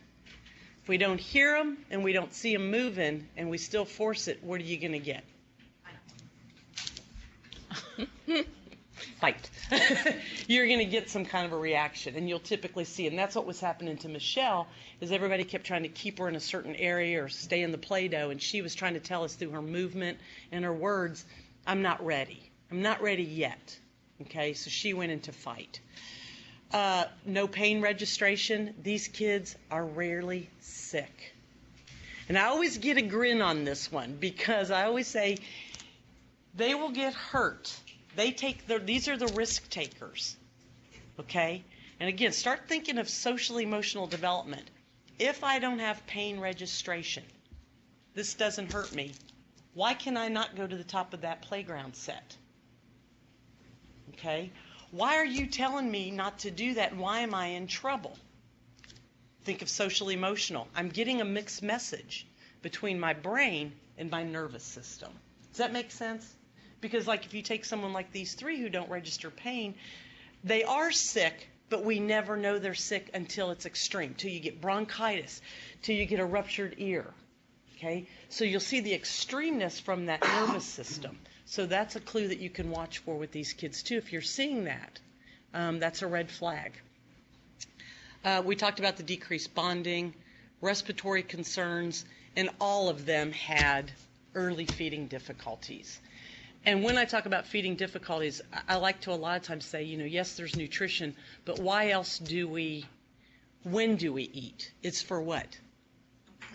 If we don't hear them and we don't see them moving and we still force it, what are you going to get? Fight. You're going to get some kind of a reaction, and you'll typically see, and that's what was happening to Michelle, is everybody kept trying to keep her in a certain area or stay in the Play-Doh, and she was trying to tell us through her movement and her words, I'm not ready. I'm not ready yet. Okay, so she went into fight. No pain registration. These kids are rarely sick. And I always get a grin on this one because I always say they will get hurt. These are the risk takers. Okay? And again, start thinking of social emotional development. If I don't have pain registration, this doesn't hurt me, why can I not go to the top of that playground set? Okay? Why are you telling me not to do that, and why am I in trouble? Think of social emotional. I'm getting a mixed message between my brain and my nervous system. Does that make sense? Because like if you take someone like these three who don't register pain, they are sick, but we never know they're sick until it's extreme, till you get bronchitis, till you get a ruptured ear. Okay? So you'll see the extremeness from that nervous system. So that's a clue that you can watch for with these kids too. If you're seeing that, that's a red flag. We talked about the decreased bonding, respiratory concerns, and all of them had early feeding difficulties. And when I talk about feeding difficulties, I like to a lot of times say, yes, there's nutrition, but when do we eat? It's for what?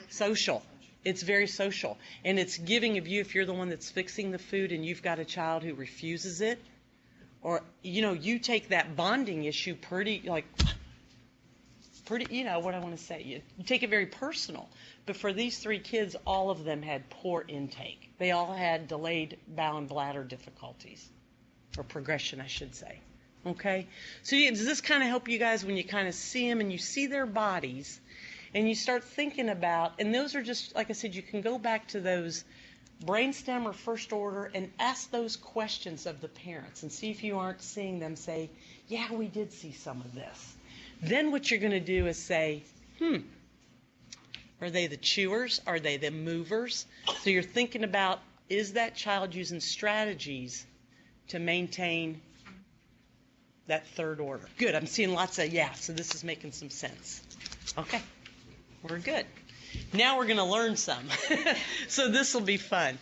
Social. It's very social. And it's giving of you, if you're the one that's fixing the food and you've got a child who refuses it, or, you take that bonding issue pretty, what I want to say. You take it very personal. But for these three kids, all of them had poor intake. They all had delayed bowel and bladder difficulties, or progression, I should say. Okay? So does this kind of help you guys when you kind of see them and you see their bodies and you start thinking about, and those are just, like I said, you can go back to those brainstem or first order and ask those questions of the parents and see if you aren't seeing them say, yeah, we did see some of this. Then what you're going to do is say, are they the chewers? Are they the movers? So you're thinking about, is that child using strategies to maintain that third order? Good. I'm seeing lots of so this is making some sense. Okay. We're good. Now we're going to learn some. So this will be fun.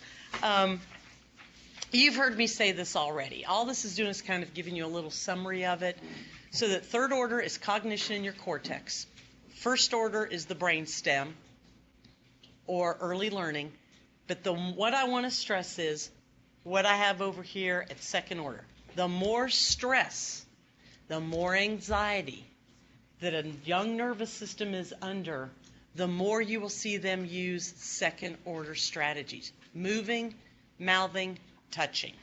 You've heard me say this already. All this is doing is kind of giving you a little summary of it. So that third order is cognition in your cortex. First order is the brainstem or early learning. But what I want to stress is what I have over here at second order. The more stress, the more anxiety that a young nervous system is under, the more you will see them use second order strategies. Moving, mouthing, touching.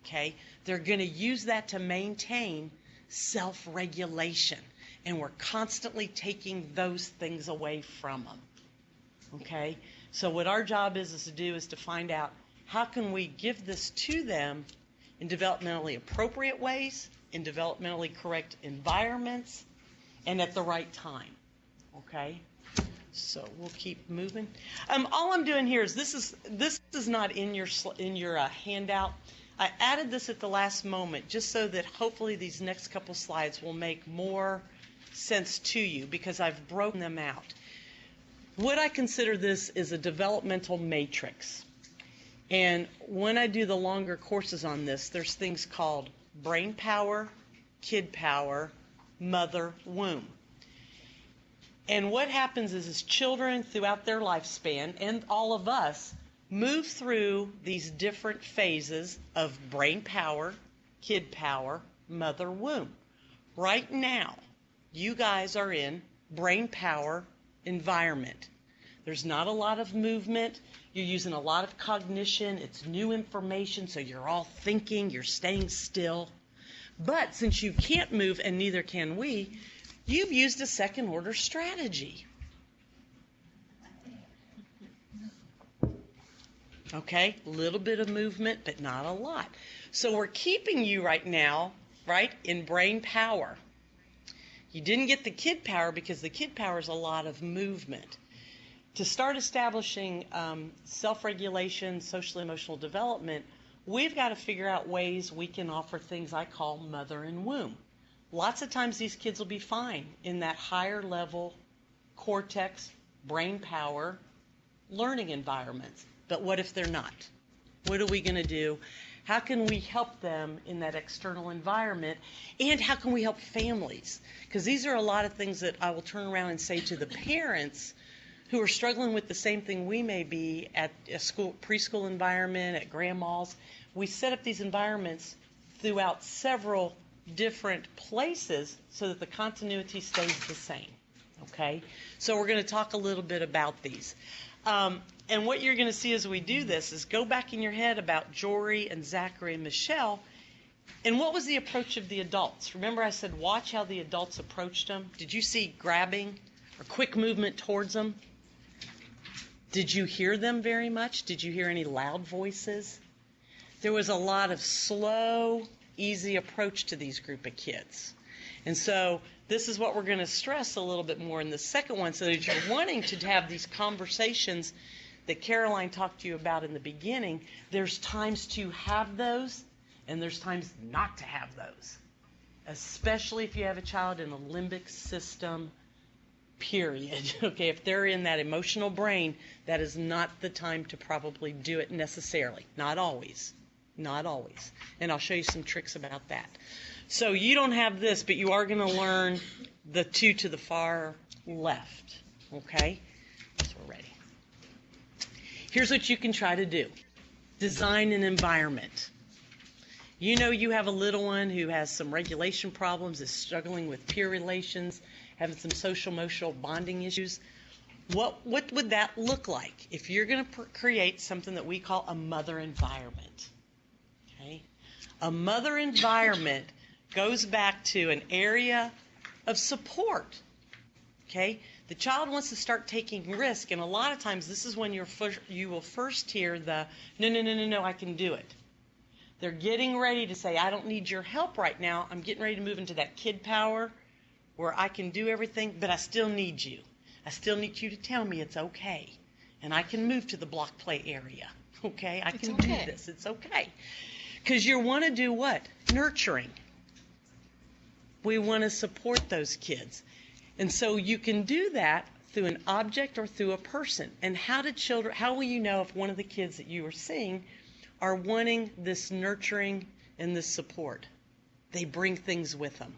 Okay? They're going to use that to maintain self-regulation. And we're constantly taking those things away from them. Okay? So what our job is to find out how can we give this to them in developmentally appropriate ways, in developmentally correct environments, and at the right time. Okay? So we'll keep moving. All I'm doing here is this is not in your handout. I added this at the last moment just so that hopefully these next couple slides will make more sense to you because I've broken them out. What I consider this is a developmental matrix. And when I do the longer courses on this, there's things called brain power, kid power, mother, womb. And what happens is children throughout their lifespan, and all of us, move through these different phases of brain power, kid power, mother, womb. Right now, you guys are in brain power environment. There's not a lot of movement. You're using a lot of cognition. It's new information, so you're all thinking, you're staying still. But since you can't move, and neither can we, you've used a second order strategy. Okay, a little bit of movement, but not a lot. So we're keeping you right now, in brain power. You didn't get the kid power because the kid power is a lot of movement. To start establishing self-regulation, social emotional development, we've got to figure out ways we can offer things I call mother and womb. Lots of times these kids will be fine in that higher level cortex, brain power, learning environments. But what if they're not? What are we going to do? How can we help them in that external environment? And how can we help families? Because these are a lot of things that I will turn around and say to the parents who are struggling with the same thing we may be at a preschool environment, at grandma's. We set up these environments throughout several different places so that the continuity stays the same. Okay? So we're going to talk a little bit about these. And what you're going to see as we do this is go back in your head about Jory and Zachary and Michelle. And what was the approach of the adults? Remember I said watch how the adults approached them? Did you see grabbing or quick movement towards them? Did you hear them very much? Did you hear any loud voices? There was a lot of slow, easy approach to these group of kids. And so this is what we're going to stress a little bit more in the second one, so that you're wanting to have these conversations that Caroline talked to you about in the beginning. There's times to have those, and there's times not to have those, especially if you have a child in the limbic system, period. Okay, if they're in that emotional brain, that is not the time to probably do it necessarily. Not always. Not always. And I'll show you some tricks about that. So you don't have this, but you are going to learn the two to the far left. Okay? So we're ready. Here's what you can try to do. Design an environment. You know you have a little one who has some regulation problems, is struggling with peer relations, having some social-emotional bonding issues. What would that look like if you're going to create something that we call a mother environment? Okay? A mother environment goes back to an area of support. Okay? The child wants to start taking risk, and a lot of times this is when you will first hear the, no, I can do it. They're getting ready to say, I don't need your help right now. I'm getting ready to move into that kid power where I can do everything, but I still need you. I still need you to tell me it's okay. And I can move to the block play area. Okay? I can do this. It's okay. Because you want to do what? Nurturing. We want to support those kids. And so you can do that through an object or through a person. And how will you know if one of the kids that you are seeing are wanting this nurturing and this support? They bring things with them.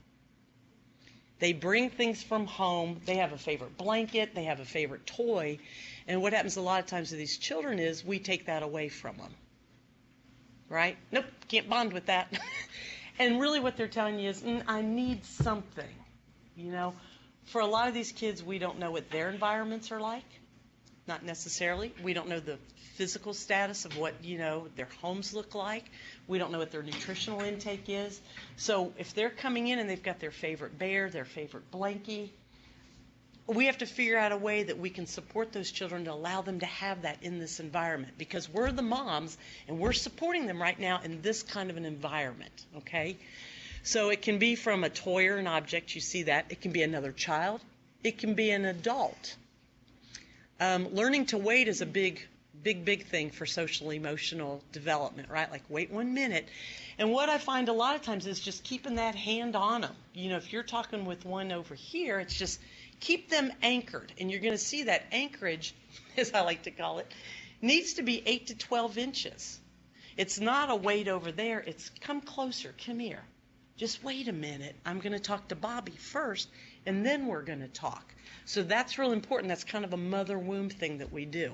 They bring things from home. They have a favorite blanket. They have a favorite toy. And what happens a lot of times to these children is we take that away from them. Right? Nope, can't bond with that. And really what they're telling you is, I need something. You know, for a lot of these kids, we don't know what their environments are like. Not necessarily. We don't know the physical status of what, their homes look like. We don't know what their nutritional intake is. So if they're coming in and they've got their favorite bear, their favorite blankie, we have to figure out a way that we can support those children to allow them to have that in this environment, because we're the moms and we're supporting them right now in this kind of an environment, okay? So it can be from a toy or an object, you see that. It can be another child. It can be an adult. Learning to wait is a big thing for social emotional development, right? Like wait 1 minute. And what I find a lot of times is just keeping that hand on them. If you're talking with one over here, it's just keep them anchored. And you're going to see that anchorage, as I like to call it, needs to be 8 to 12 inches. It's not a wait over there. It's come closer. Come here. Just wait a minute. I'm going to talk to Bobby first, and then we're going to talk. So that's real important. That's kind of a mother womb thing that we do.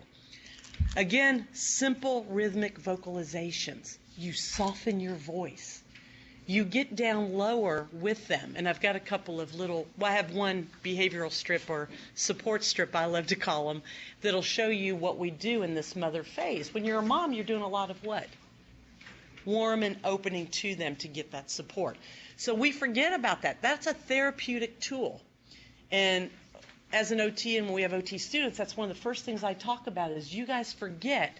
Again, simple rhythmic vocalizations. You soften your voice. You get down lower with them. And I've got a couple of I have one behavioral strip or support strip, I love to call them, that'll show you what we do in this mother phase. When you're a mom, you're doing a lot of what? Warm and opening to them to get that support. So we forget about that. That's a therapeutic tool. And as an OT, and when we have OT students, that's one of the first things I talk about is you guys forget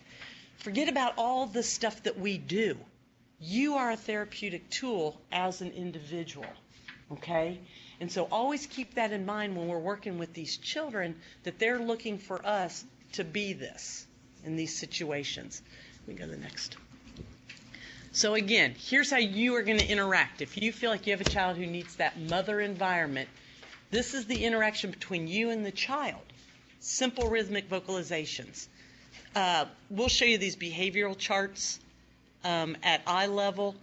about all the stuff that we do. You are a therapeutic tool as an individual, okay? And so always keep that in mind when we're working with these children, that they're looking for us to be this in these situations. We go to the next. So again, here's how you are going to interact. If you feel like you have a child who needs that mother environment, this is the interaction between you and the child. Simple rhythmic vocalizations. We'll show you these behavioral charts at eye level.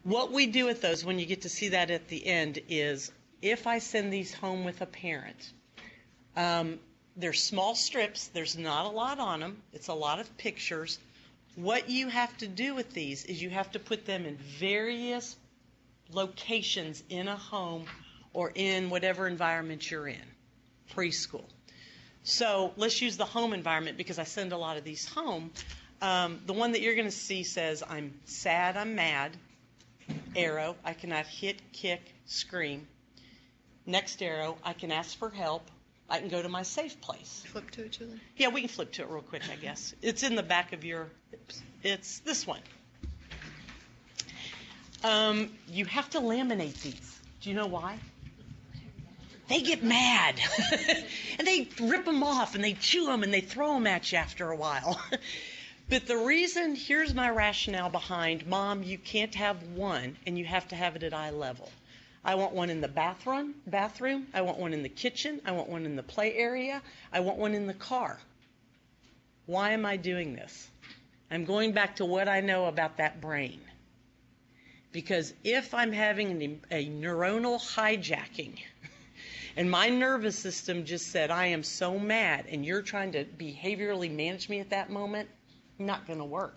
What we do with those, when you get to see that at the end, is if I send these home with a parent, they're small strips. There's not a lot on them. It's a lot of pictures. What you have to do with these is you have to put them in various locations in a home or in whatever environment you're in, preschool. So let's use the home environment because I send a lot of these home. The one that you're going to see says, I'm sad, I'm mad, arrow, I cannot hit, kick, scream. Next arrow, I can ask for help. I can go to my safe place. Flip to it, Julie. Yeah, we can flip to it real quick, I guess. It's in the back of your, it's this one. You have to laminate these. Do you know why? They get mad. And they rip them off and they chew them and they throw them at you after a while. But the reason, here's my rationale behind, Mom, you can't have one and you have to have it at eye level. I want one in the bathroom. I want one in the kitchen. I want one in the play area. I want one in the car. Why am I doing this? I'm going back to what I know about that brain. Because if I'm having a neuronal hijacking and my nervous system just said, I am so mad, and you're trying to behaviorally manage me at that moment, not going to work.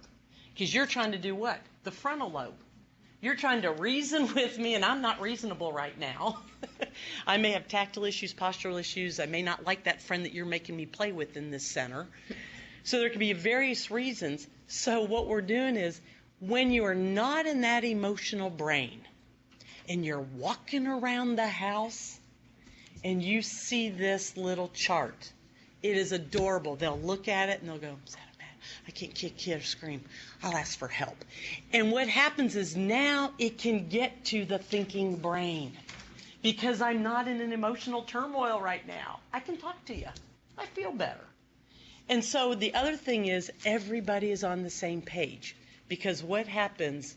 Because you're trying to do what? The frontal lobe. You're trying to reason with me, and I'm not reasonable right now. I may have tactile issues, postural issues. I may not like that friend that you're making me play with in this center. So there can be various reasons. So what we're doing is, when you are not in that emotional brain, and you're walking around the house, and you see this little chart, it is adorable. They'll look at it, and they'll go, I can't kick, kid, or scream. I'll ask for help. And what happens is now it can get to the thinking brain because I'm not in an emotional turmoil right now. I can talk to you. I feel better. And so the other thing is everybody is on the same page because what happens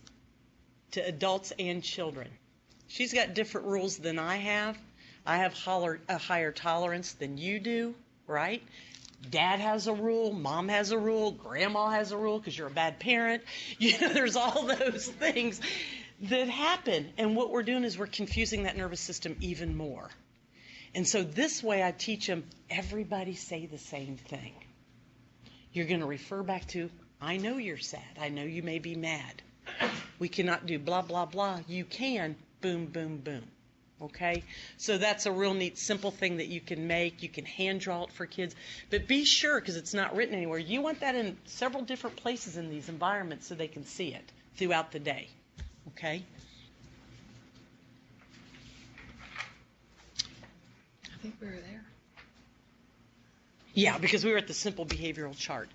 to adults and children? She's got different rules than I have. I have a higher tolerance than you do, right? Dad has a rule, Mom has a rule, Grandma has a rule because you're a bad parent. You know, there's all those things that happen. And what we're doing is we're confusing that nervous system even more. And so this way I teach them, everybody say the same thing. You're going to refer back to, I know you're sad. I know you may be mad. We cannot do blah, blah, blah. You can, boom, boom, boom. Okay, so that's a real neat, simple thing that you can make. You can hand draw it for kids, but be sure, because it's not written anywhere, you want that in several different places in these environments so they can see it throughout the day. Okay? I think we were there. Yeah, because we were at the simple behavioral chart.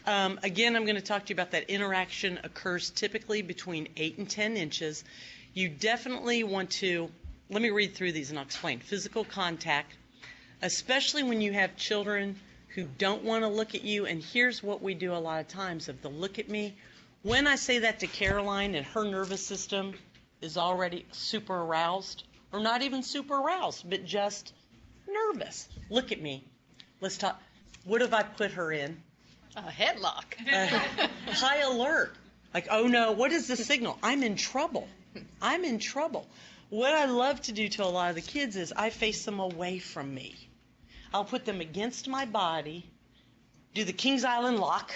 Again, I'm going to talk to you about that interaction occurs typically between 8 and 10 inches. You definitely want to, let me read through these and I'll explain. Physical contact, especially when you have children who don't want to look at you. And here's what we do a lot of times of the look at me. When I say that to Caroline and her nervous system is already super aroused, or not even super aroused, but just nervous. Look at me. Let's talk. What have I put her in? A headlock. High alert. Like, oh no, what is the signal? I'm in trouble. I'm in trouble. What I love to do to a lot of the kids is I face them away from me. I'll put them against my body, do the King's Island lock.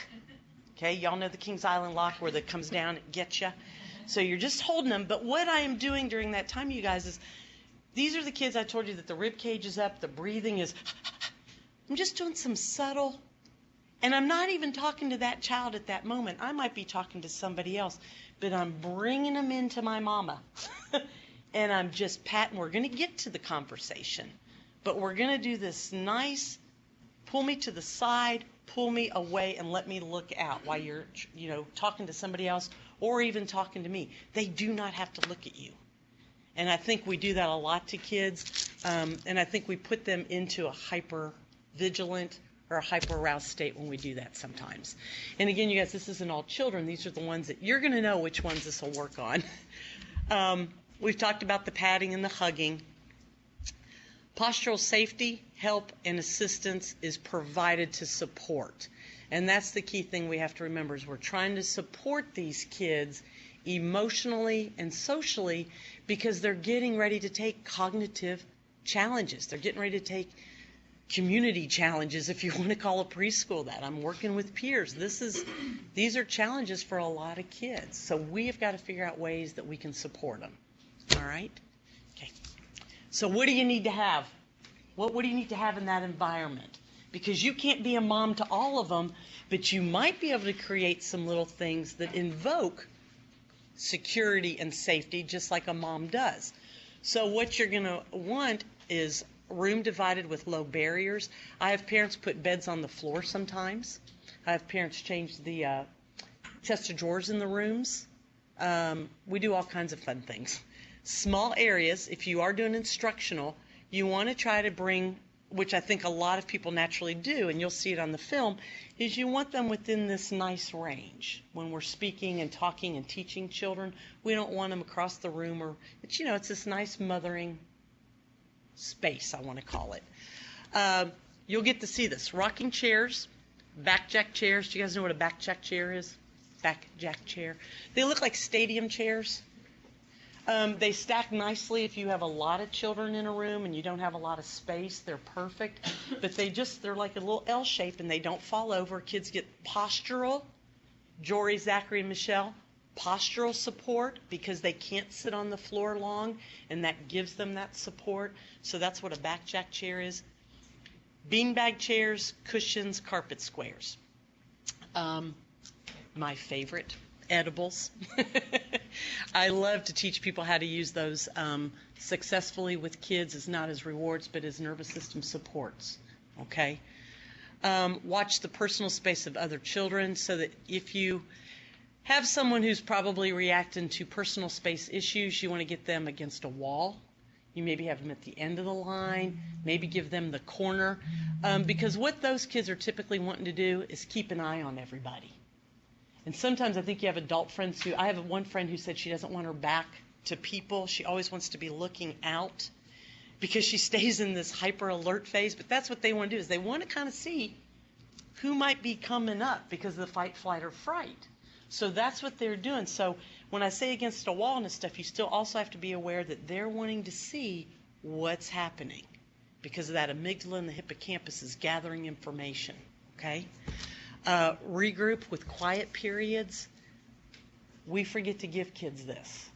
Okay, y'all know the King's Island lock where it comes down and gets you. So you're just holding them. But what I am doing during that time, you guys, is these are the kids I told you that the rib cage is up, the breathing is. I'm just doing some subtle. And I'm not even talking to that child at that moment. I might be talking to somebody else. But I'm bringing them into my mama. And I'm just patting. We're going to get to the conversation. But we're going to do this nice, pull me to the side, pull me away, and let me look out while you're, talking to somebody else or even talking to me. They do not have to look at you. And I think we do that a lot to kids. And I think we put them into a hyper-vigilant or a hyper-aroused state when we do that sometimes. And again, you guys, this isn't all children. These are the ones that you're going to know which ones this will work on. We've talked about the patting and the hugging. Postural safety, help, and assistance is provided to support. And that's the key thing we have to remember is we're trying to support these kids emotionally and socially because they're getting ready to take cognitive challenges. They're getting ready to take community challenges, if you want to call a preschool that. I'm working with peers. These are challenges for a lot of kids. So we have got to figure out ways that we can support them. All right? Okay. So what do you need to have? What do you need to have in that environment? Because you can't be a mom to all of them, but you might be able to create some little things that invoke security and safety just like a mom does. So what you're going to want is room divided with low barriers. I have parents put beds on the floor sometimes. I have parents change the chest of drawers in the rooms. We do all kinds of fun things. Small areas, if you are doing instructional, you want to try to bring, which I think a lot of people naturally do, and you'll see it on the film, is you want them within this nice range. When we're speaking and talking and teaching children, we don't want them across the room, or it's, it's this nice mothering space, I want to call it. You'll get to see this. Rocking chairs, back-jack chairs. Do you guys know what a back-jack chair is? Back-jack chair. They look like stadium chairs. They stack nicely if you have a lot of children in a room and you don't have a lot of space. They're perfect. But they're like a little L shape and they don't fall over. Kids get postural. Jory, Zachary, and Michelle, postural support because they can't sit on the floor long, and that gives them that support. So that's what a back-jack chair is. Beanbag chairs, cushions, carpet squares. My favorite, edibles. I love to teach people how to use those successfully with kids, as not as rewards, but as nervous system supports. Okay? Watch the personal space of other children so that if you have someone who's probably reacting to personal space issues, you want to get them against a wall. You maybe have them at the end of the line, maybe give them the corner, because what those kids are typically wanting to do is keep an eye on everybody. And sometimes I think you have adult friends I have one friend who said she doesn't want her back to people. She always wants to be looking out because she stays in this hyper alert phase. But that's what they want to do, is they want to kind of see who might be coming up because of the fight, flight, or fright. So that's what they're doing. So when I say against a wall and stuff, you still also have to be aware that they're wanting to see what's happening because of that amygdala and the hippocampus is gathering information. Okay? Regroup with quiet periods. We forget to give kids this.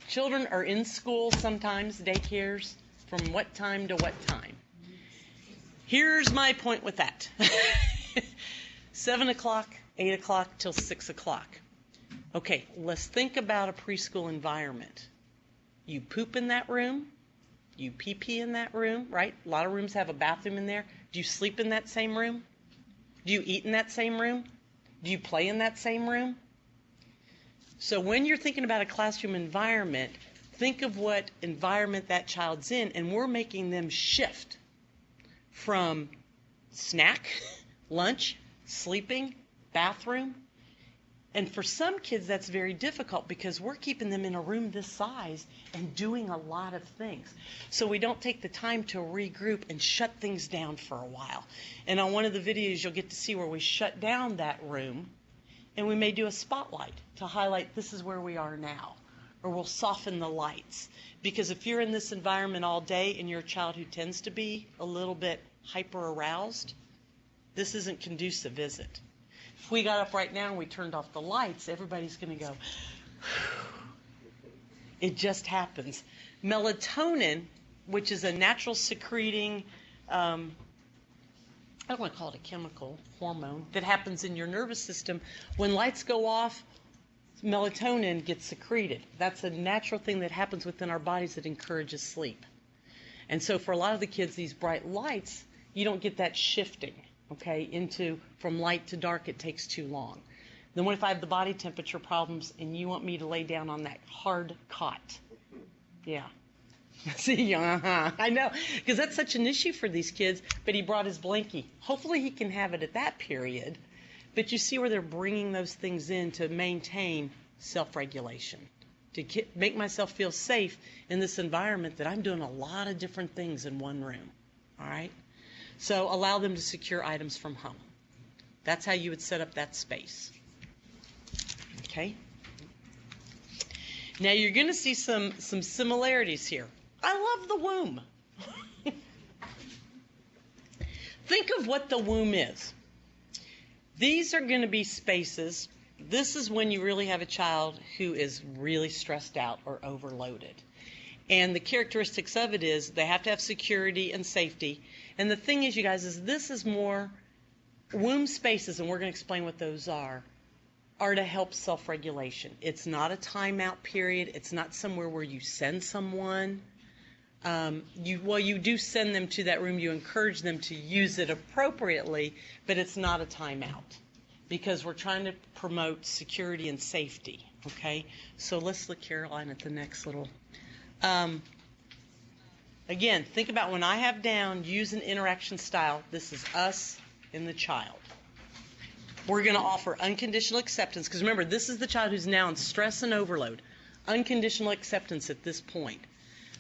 Children are in school sometimes, daycares, from what time to what time? Here's my point with that. 7 o'clock, 8 o'clock till 6 o'clock. Okay, let's think about a preschool environment. You poop in that room. You pee-pee in that room, right? A lot of rooms have a bathroom in there. Do you sleep in that same room? Do you eat in that same room? Do you play in that same room? So when you're thinking about a classroom environment, think of what environment that child's in, and we're making them shift from snack, lunch, sleeping, bathroom. And for some kids, that's very difficult because we're keeping them in a room this size and doing a lot of things. So we don't take the time to regroup and shut things down for a while. And on one of the videos, you'll get to see where we shut down that room, and we may do a spotlight to highlight this is where we are now. Or we'll soften the lights. Because if you're in this environment all day and you're a child who tends to be a little bit hyper-aroused, this isn't conducive, is it? If we got up right now and we turned off the lights, everybody's going to go, it just happens. Melatonin, which is a natural secreting, I don't want to call it a chemical, hormone, that happens in your nervous system. When lights go off, melatonin gets secreted. That's a natural thing that happens within our bodies that encourages sleep. And so for a lot of the kids, these bright lights, you don't get that shifting. Okay, into from light to dark, it takes too long. Then what if I have the body temperature problems and you want me to lay down on that hard cot? Yeah. See, I know, because that's such an issue for these kids, but he brought his blankie. Hopefully he can have it at that period, but you see where they're bringing those things in to maintain self-regulation, to make myself feel safe in this environment that I'm doing a lot of different things in one room, all right? So allow them to secure items from home. That's how you would set up that space. Okay? Now you're going to see some similarities here. I love the womb. Think of what the womb is. These are going to be spaces This is when you really have a child who is really stressed out or overloaded. And the characteristics of it is they have to have security and safety. And the thing is, you guys, is this is more womb spaces, and we're going to explain what those are to help self-regulation. It's not a timeout period. It's not somewhere where you send someone. You do send them to that room. You encourage them to use it appropriately, but it's not a timeout because we're trying to promote security and safety, okay? So let's look, Caroline, at the next little. Again, think about when I have down, use an interaction style. This is us and the child. We're going to offer unconditional acceptance because remember, this is the child who's now in stress and overload. Unconditional acceptance at this point.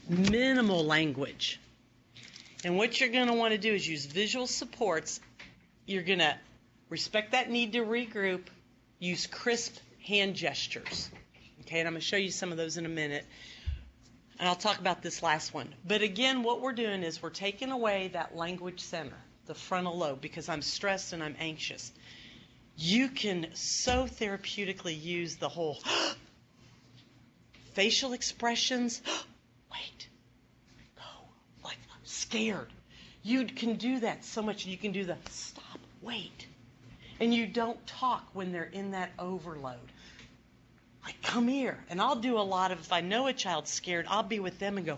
Minimal language. And what you're going to want to do is use visual supports. You're going to respect that need to regroup. Use crisp hand gestures. Okay, and I'm going to show you some of those in a minute. And I'll talk about this last one. But again, what we're doing is we're taking away that language center, the frontal lobe, because I'm stressed and I'm anxious. You can so therapeutically use the whole facial expressions. Wait, go, like I'm scared. You can do that so much. You can do the stop, wait. And you don't talk when they're in that overload. Like, come here. And I'll do a lot of, if I know a child's scared, I'll be with them and go,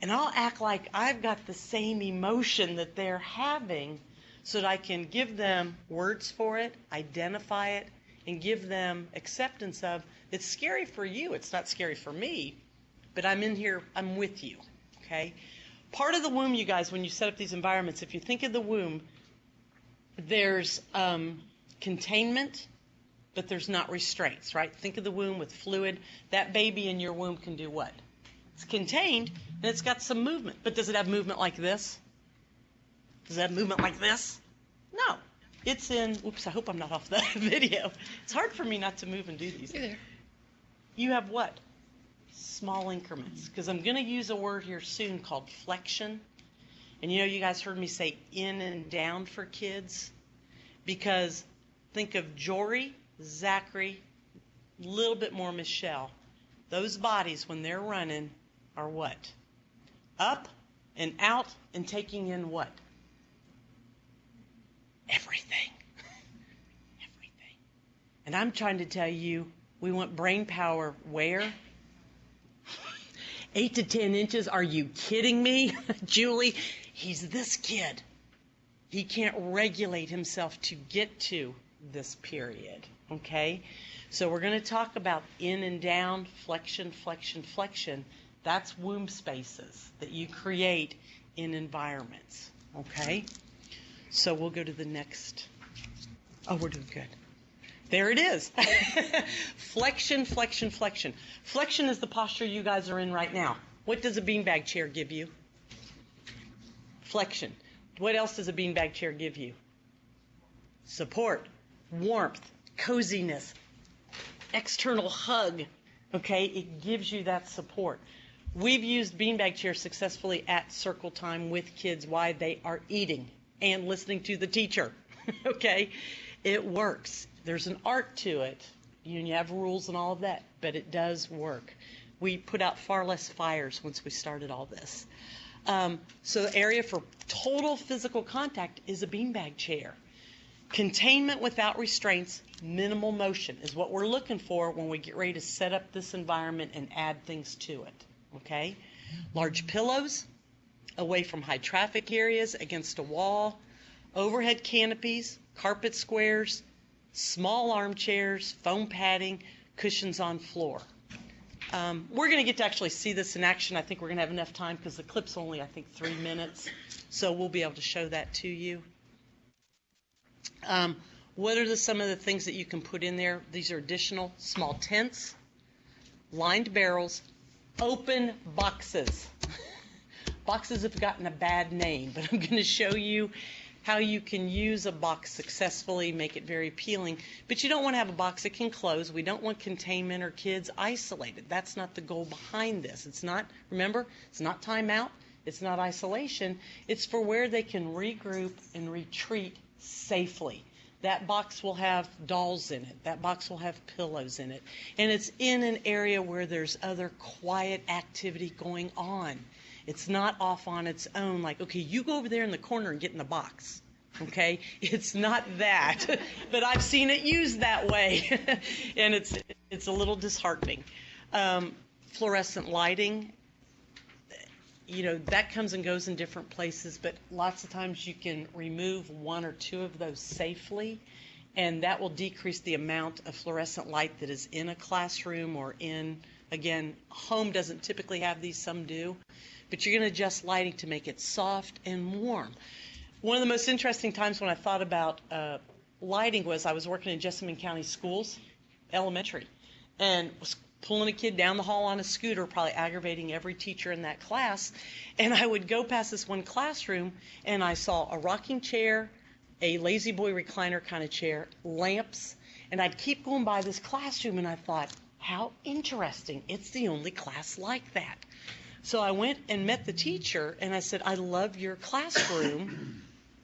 and I'll act like I've got the same emotion that they're having so that I can give them words for it, identify it, and give them acceptance of, it's scary for you, it's not scary for me, but I'm in here, I'm with you, okay? Part of the womb, you guys, when you set up these environments, if you think of the womb, there's containment, but there's not restraints, right? Think of the womb with fluid. That baby in your womb can do what? It's contained, and it's got some movement. But does it have movement like this? Does it have movement like this? No. It's in, oops, I hope I'm not off the video. It's hard for me not to move and do these. You're there. You have what? Small increments. Because I'm going to use a word here soon called flexion. And you know, you guys heard me say in and down for kids. Because think of Jory, Zachary, a little bit more Michelle. Those bodies, when they're running, are what? Up and out and taking in what? Everything. Everything. And I'm trying to tell you, we want brain power where? 8 to 10 inches? Are you kidding me? Julie, he's this kid. He can't regulate himself to get to this period. Okay? So we're going to talk about in and down, flexion, flexion, flexion. That's womb spaces that you create in environments. Okay? So we'll go to the next. Oh, we're doing good. There it is. Flexion, flexion, flexion. Flexion is the posture you guys are in right now. What does a beanbag chair give you? Flexion. What else does a beanbag chair give you? Support, warmth, coziness, external hug. Okay, it gives you that support. We've used beanbag chairs successfully at circle time with kids while they are eating and listening to the teacher. Okay, it works. There's an art to it. You have rules and all of that, but it does work. We put out far less fires once we started all this. So the area for total physical contact is a beanbag chair. Containment without restraints, minimal motion is what we're looking for when we get ready to set up this environment and add things to it. Okay? Large pillows, away from high traffic areas, against a wall, overhead canopies, carpet squares, small armchairs, foam padding, cushions on floor. We're going to get to actually see this in action. I think we're going to have enough time because the clip's only, I think, 3 minutes. So we'll be able to show that to you. What are some of the things that you can put in there? These are additional small tents, lined barrels, open boxes. Boxes have gotten a bad name, but I'm going to show you how you can use a box successfully, make it very appealing. But you don't want to have a box that can close. We don't want containment or kids isolated. That's not the goal behind this. It's not, remember, it's not timeout. It's not isolation. It's for where they can regroup and retreat safely. That box will have dolls in it. That box will have pillows in it. And it's in an area where there's other quiet activity going on. It's not off on its own like, okay, you go over there in the corner and get in the box. Okay? It's not that. But I've seen it used that way. And it's a little disheartening. Fluorescent lighting, that comes and goes in different places, but lots of times you can remove one or two of those safely, and that will decrease the amount of fluorescent light that is in a classroom or again, home doesn't typically have these, some do, but you're going to adjust lighting to make it soft and warm. One of the most interesting times when I thought about lighting was I was working in Jessamine County Schools, elementary, and was pulling a kid down the hall on a scooter, probably aggravating every teacher in that class. And I would go past this one classroom, and I saw a rocking chair, a lazy boy recliner kind of chair, lamps, and I'd keep going by this classroom, and I thought, how interesting. It's the only class like that. So I went and met the teacher, and I said, I love your classroom.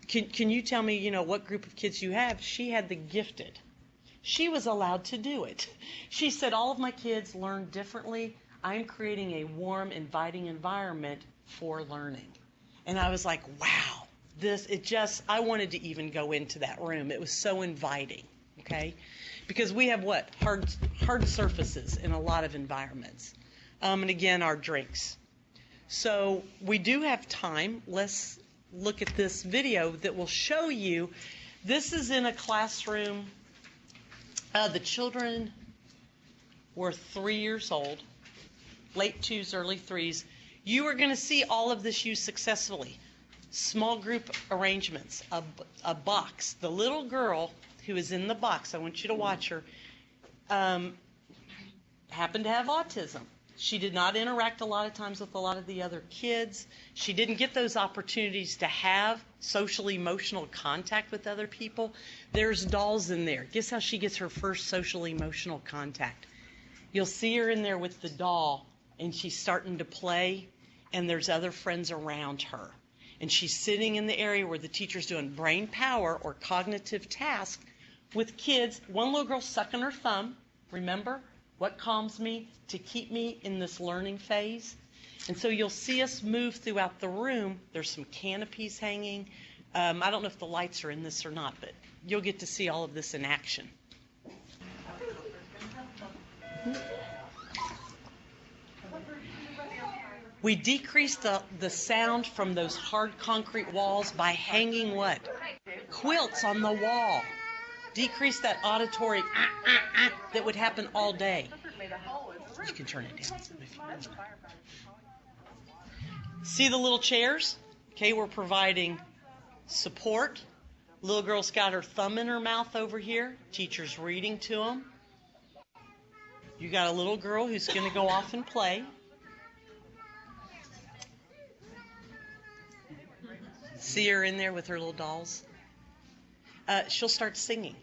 Can you tell me, what group of kids you have? She had the gifted. She was allowed to do it. She said, all of my kids learn differently. I'm creating a warm, inviting environment for learning. And I was like, wow, I wanted to even go into that room. It was so inviting, okay? Because we have hard surfaces in a lot of environments. And again, our drinks. So we do have time. Let's look at this video that will show you. This is in a classroom. The children were 3 years old, late 2s, early 3s. You are going to see all of this used successfully. Small group arrangements, a box. The little girl who is in the box, I want you to watch her, happened to have autism. She did not interact a lot of times with a lot of the other kids. She didn't get those opportunities to have social emotional contact with other people. There's dolls in there. Guess how she gets her first social emotional contact? You'll see her in there with the doll, and she's starting to play, and there's other friends around her. And she's sitting in the area where the teacher's doing brain power or cognitive tasks with kids. One little girl sucking her thumb. Remember? What calms me to keep me in this learning phase? And so you'll see us move throughout the room. There's some canopies hanging. I don't know if the lights are in this or not, but you'll get to see all of this in action. We decrease the sound from those hard concrete walls by hanging what? Quilts on the wall. Decrease that auditory that would happen all day. You can turn it down if you want. See the little chairs? Okay, we're providing support. Little girl's got her thumb in her mouth over here. Teacher's reading to them. You got a little girl who's going to go off and play. See her in there with her little dolls? She'll start singing.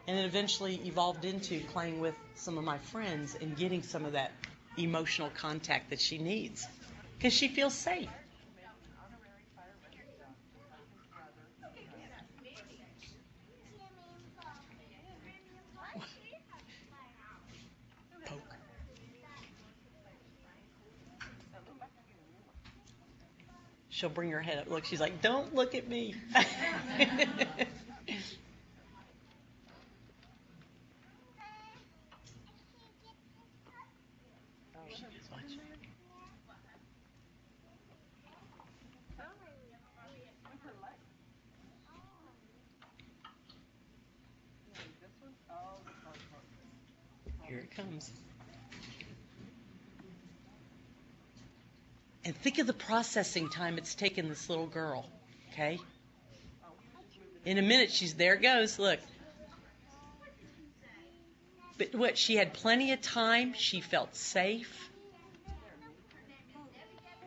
And it eventually evolved into playing with some of my friends and getting some of that emotional contact that she needs. Because she feels safe. Poke. She'll bring her head up. Look, she's like, don't look at me. Here it comes. And think of the processing time it's taken this little girl, okay? In a minute, there it goes, look. But she had plenty of time. She felt safe.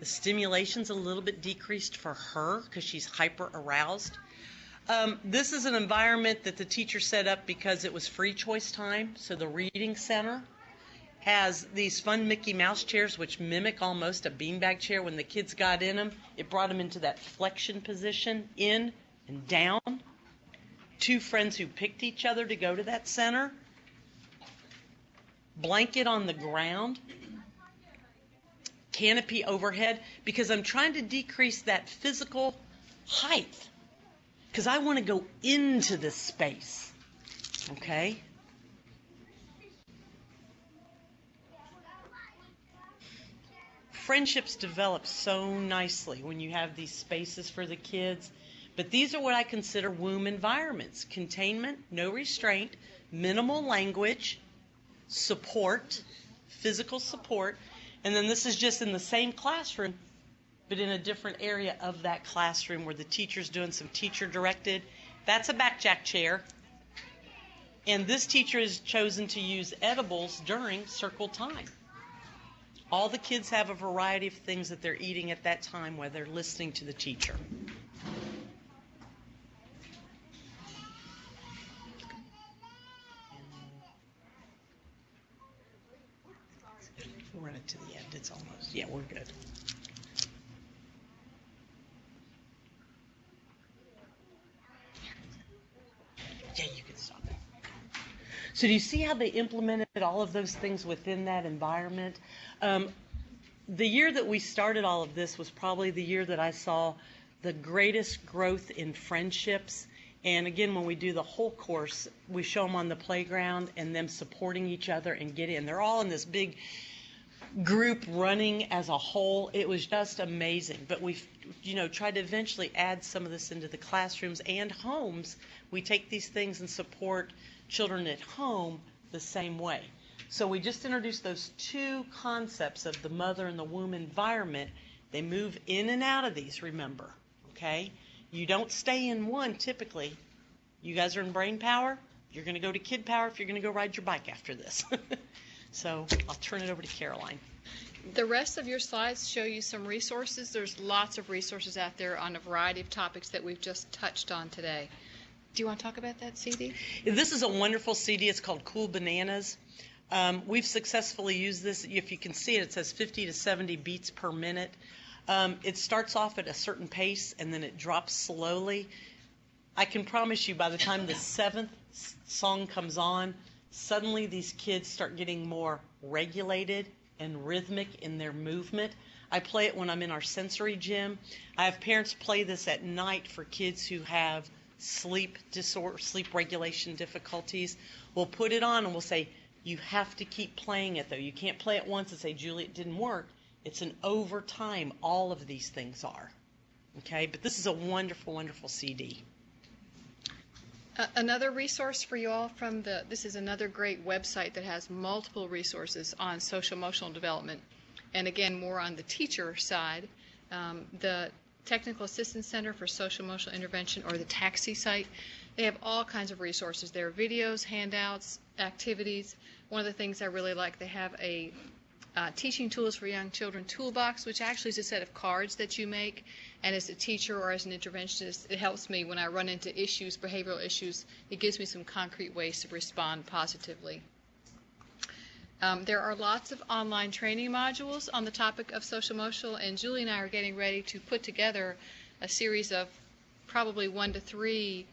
The stimulation's a little bit decreased for her because she's hyper aroused. This is an environment that the teacher set up because it was free choice time. So the reading center has these fun Mickey Mouse chairs which mimic almost a beanbag chair. When the kids got in them, it brought them into that flexion position, in and down. two friends who picked each other to go to that center, blanket on the ground, canopy overhead, because I'm trying to decrease that physical height, because I want to go into this space, okay? Friendships develop so nicely when you have these spaces for the kids, but these are what I consider womb environments: containment, no restraint, minimal language, support, physical support, and then this is just in the same classroom, but in a different area of that classroom where the teacher's doing some teacher-directed. That's a backjack chair, and this teacher has chosen to use edibles during circle time. All the kids have a variety of things that they're eating at that time while they're listening to the teacher. We'll run it to the end. It's almost, yeah, we're good. Yeah, you can stop it. So do you see how they implemented all of those things within that environment? The year that we started all of this was probably the year that I saw the greatest growth in friendships. And again, when we do the whole course, we show them on the playground and them supporting each other and get in. They're all in this big group running as a whole. It was just amazing. But we've, tried to eventually add some of this into the classrooms and homes. We take these things and support children at home the same way. So we just introduced those two concepts of the mother and the womb environment. They move in and out of these, remember, okay? You don't stay in one typically. You guys are in brain power. You're going to go to kid power if you're going to go ride your bike after this. So I'll turn it over to Caroline. The rest of your slides show you some resources. There's lots of resources out there on a variety of topics that we've just touched on today. Do you want to talk about that CD? This is a wonderful CD. It's called Cool Bananas. We've successfully used this. If you can see it, it says 50 to 70 beats per minute. It starts off at a certain pace and then it drops slowly. I can promise you by the time the 7th song comes on, suddenly these kids start getting more regulated and rhythmic in their movement. I play it when I'm in our sensory gym. I have parents play this at night for kids who have sleep regulation difficulties. We'll put it on and we'll say, you have to keep playing it though. You can't play it once and say, Julie, it didn't work. It's an over time. All of these things are. Okay, but this is a wonderful, wonderful CD. Another resource for you all this is another great website that has multiple resources on social emotional development. And again, more on the teacher side. The Technical Assistance Center for Social Emotional Intervention, or the TAXI site, they have all kinds of resources. There are videos, handouts, activities. One of the things I really like, they have a Teaching Tools for Young Children toolbox, which actually is a set of cards that you make. And as a teacher or as an interventionist, it helps me when I run into issues, behavioral issues. It gives me some concrete ways to respond positively. There are lots of online training modules on the topic of social emotional, and Julie and I are getting ready to put together a series of probably 1 to 3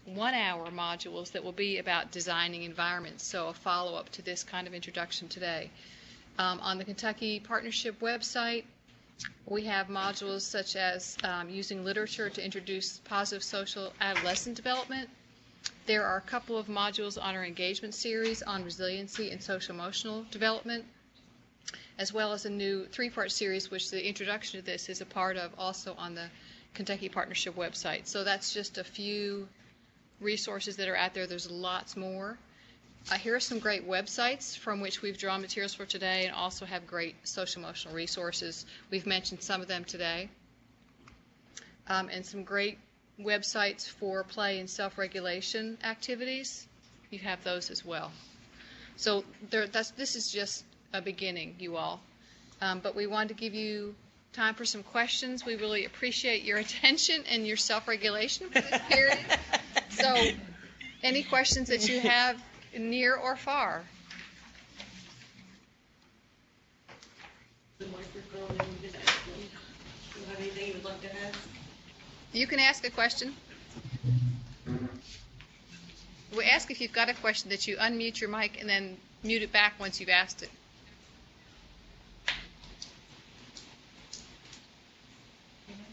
one-hour modules that will be about designing environments, so a follow-up to this kind of introduction today. On the Kentucky Partnership website, we have modules such as using literature to introduce positive social adolescent development. There are a couple of modules on our engagement series on resiliency and social emotional development, as well as a new 3-part series, which the introduction to this is a part of, also on the Kentucky Partnership website. So that's just a few resources that are out there. There's lots more. Here are some great websites from which we've drawn materials for today, and also have great social emotional resources. We've mentioned some of them today. And some great websites for play and self-regulation activities. You have those as well. So this is just a beginning, you all. But we wanted to give you time for some questions. We really appreciate your attention and your self-regulation for this period. So any questions that you have, near or far? The microphone, do you have anything you would like to ask? You can ask a question. We ask if you've got a question that you unmute your mic and then mute it back once you've asked it.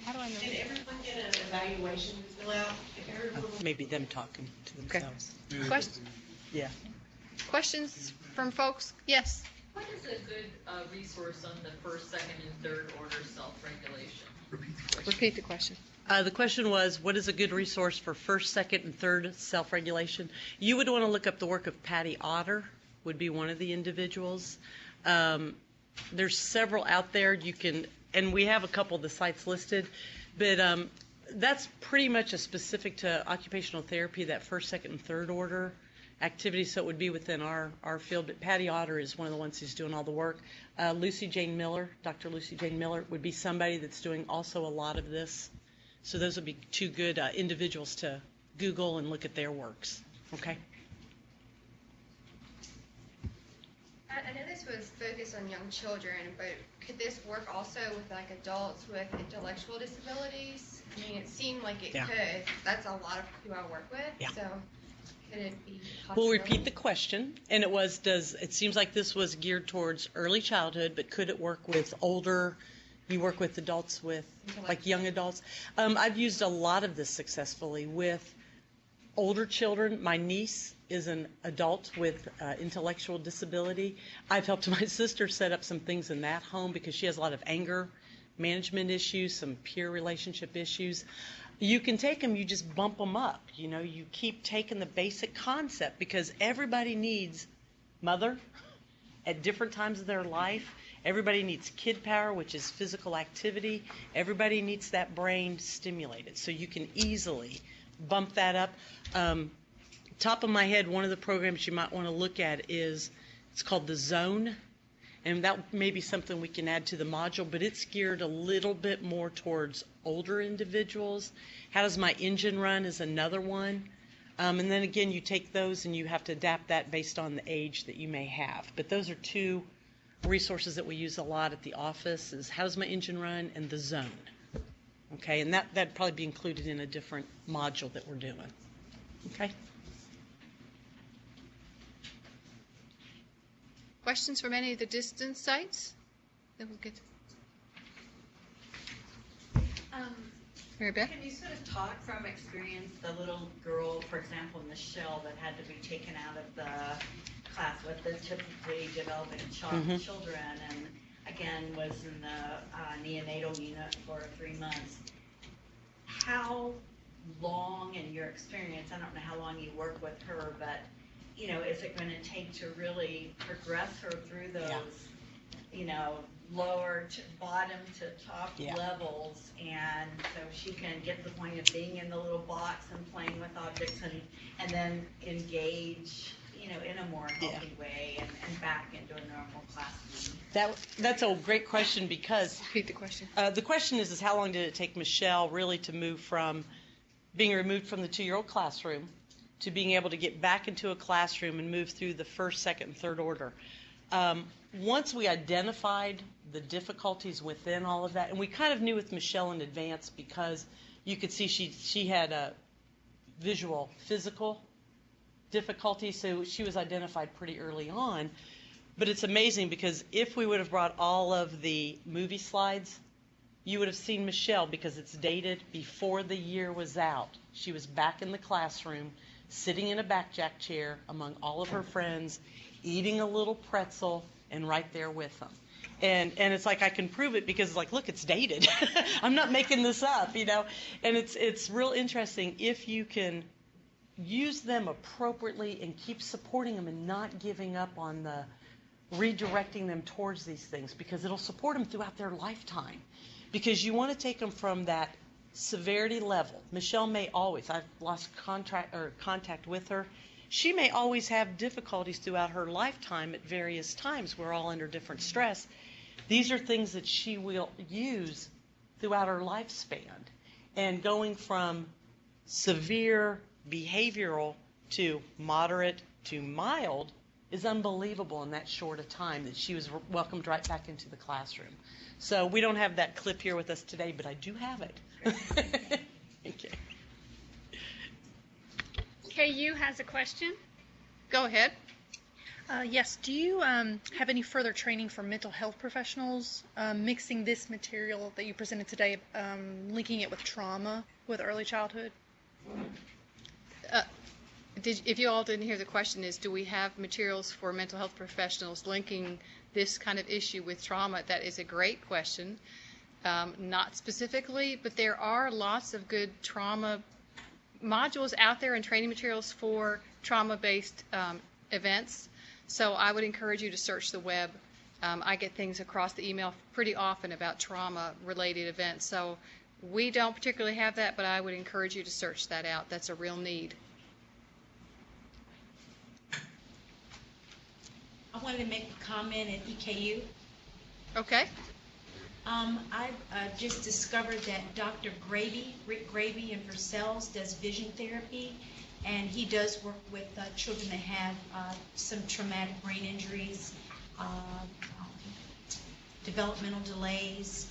How do I know? Did everyone get an evaluation to fill out? Maybe them talking to themselves. Question, Yeah. questions from folks? Yes. What is a good resource on the first, second, and third order self-regulation? Repeat the question. The question was, what is a good resource for first, second, and third self-regulation? You would want to look up the work of Patty Otter, would be one of the individuals. There's several out there. You can, and we have a couple of the sites listed, but that's pretty much a specific to occupational therapy, that first, second, and third order activity, so it would be within our field. But Patty Otter is one of the ones who's doing all the work. Lucy Jane Miller, Dr. Lucy Jane Miller, would be somebody that's doing also a lot of this. So those would be two good individuals to Google and look at their works. Okay? I know this was focused on young children, but could this work also with like adults with intellectual disabilities? I mean, it seemed like it Yeah. could. That's a lot of who I work with. Yeah. So could it be We'll repeat the question, and it was, it seems like this was geared towards early childhood, but could it work with older, you work with adults with, like young adults? I've used a lot of this successfully with older children. My niece is an adult with intellectual disability. I've helped my sister set up some things in that home because she has a lot of anger management issues, some peer relationship issues. You can take them, you just bump them up. You know, you keep taking the basic concept because everybody needs mother at different times of their life. Everybody needs kid power, which is physical activity. Everybody needs that brain stimulated. So you can easily bump that up. Top of my head, one of the programs you might want to look at is, it's called the Zone. And that may be something we can add to the module, but it's geared a little bit more towards older individuals. How Does My Engine Run is another one. And then again, you take those and you have to adapt that based on the age that you may have. But those are two resources that we use a lot at the office, is How Does My Engine Run and the Zone. Okay, and that'd probably be included in a different module that we're doing. Okay. Questions from any of the distance sites? Then we'll get to Mary Beth? Can you sort of talk from experience, the little girl, for example, Michelle, that had to be taken out of the class with the typically developing children, and again was in the neonatal unit for 3 months. How long, in your experience, I don't know how long you work with her, but you know, is it going to take to really progress her through those, you know, lower to bottom to top levels, and so she can get to the point of being in the little box and playing with objects and then engage, you know, in a more healthy way and back into a normal classroom? That's a great question because Repeat the question. the question is how long did it take Michelle really to move from being removed from the 2-year-old classroom to being able to get back into a classroom and move through the first, second, and third order. Once we identified the difficulties within all of that, and we kind of knew with Michelle in advance because you could see she had a visual, physical difficulty, so she was identified pretty early on. But it's amazing because if we would have brought all of the movie slides, you would have seen Michelle, because it's dated before the year was out. She was back in the classroom, sitting in a backjack chair among all of her friends, eating a little pretzel, and right there with them. And it's like I can prove it because it's like, look, it's dated. I'm not making this up, you know. And it's real interesting if you can use them appropriately and keep supporting them and not giving up on the redirecting them towards these things, because it'll support them throughout their lifetime. Because you want to take them from that severity level. Michelle may always, I've lost contact with her, she may always have difficulties throughout her lifetime at various times. We're all under different stress. These are things that she will use throughout her lifespan. And going from severe behavioral to moderate to mild is unbelievable in that short a time that she was welcomed right back into the classroom. So we don't have that clip here with us today, but I do have it. Okay. EKU has a question. Go ahead. Yes. Do you have any further training for mental health professionals mixing this material that you presented today, linking it with trauma with early childhood? If you all didn't hear the question, is do we have materials for mental health professionals linking this kind of issue with trauma? That is a great question. Not specifically, but there are lots of good trauma modules out there and training materials for trauma-based events. So I would encourage you to search the web. I get things across the email pretty often about trauma-related events. So we don't particularly have that, but I would encourage you to search that out. That's a real need. I wanted to make a comment at EKU. Okay. I've just discovered that Dr. Rick Gravy in Versailles does vision therapy, and he does work with children that have some traumatic brain injuries, developmental delays,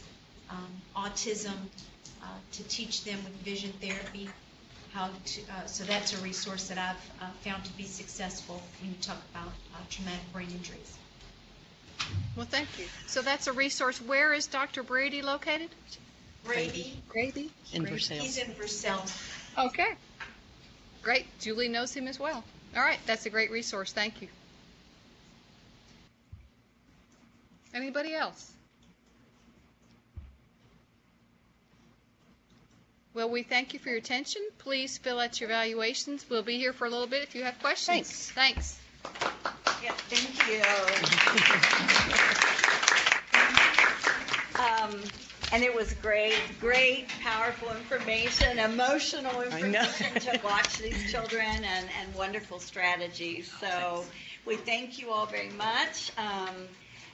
autism, to teach them with vision therapy. So that's a resource that I've found to be successful when you talk about traumatic brain injuries. Well, thank you. So that's a resource. Where is Dr. Brady located? Gravy. Gravy? In Versailles. He's in Versailles. Okay. Great. Julie knows him as well. All right. That's a great resource. Thank you. Anybody else? Well, we thank you for your attention. Please fill out your evaluations. We'll be here for a little bit if you have questions. Thanks. Yeah, thank you. And it was great, powerful information, emotional information to watch these children, and wonderful strategies. So we thank you all very much.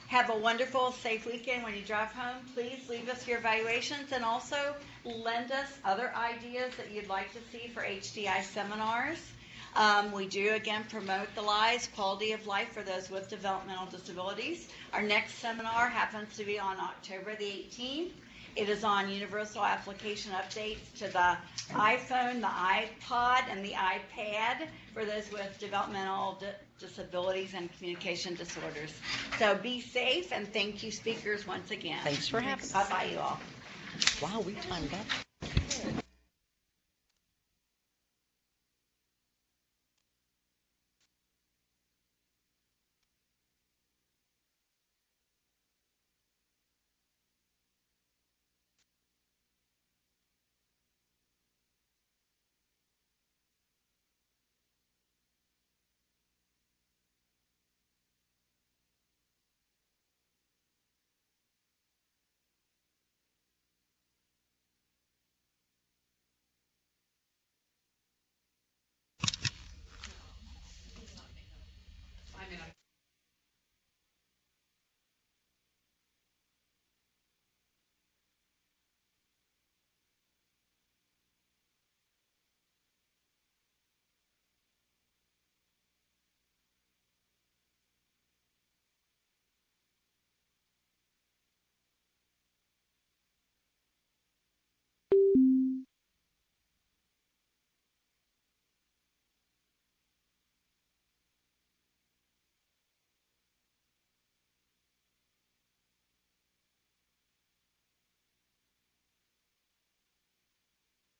Have a wonderful, safe weekend. When you drive home, please leave us your evaluations, and also lend us other ideas that you'd like to see for HDI seminars. We do, again, promote the lives, quality of life for those with developmental disabilities. Our next seminar happens to be on October the 18th. It is on universal application updates to the iPhone, the iPod, and the iPad for those with developmental disabilities and communication disorders. So be safe, and thank you, speakers, once again. Thanks for having us. Bye-bye, you all. Wow, we timed up.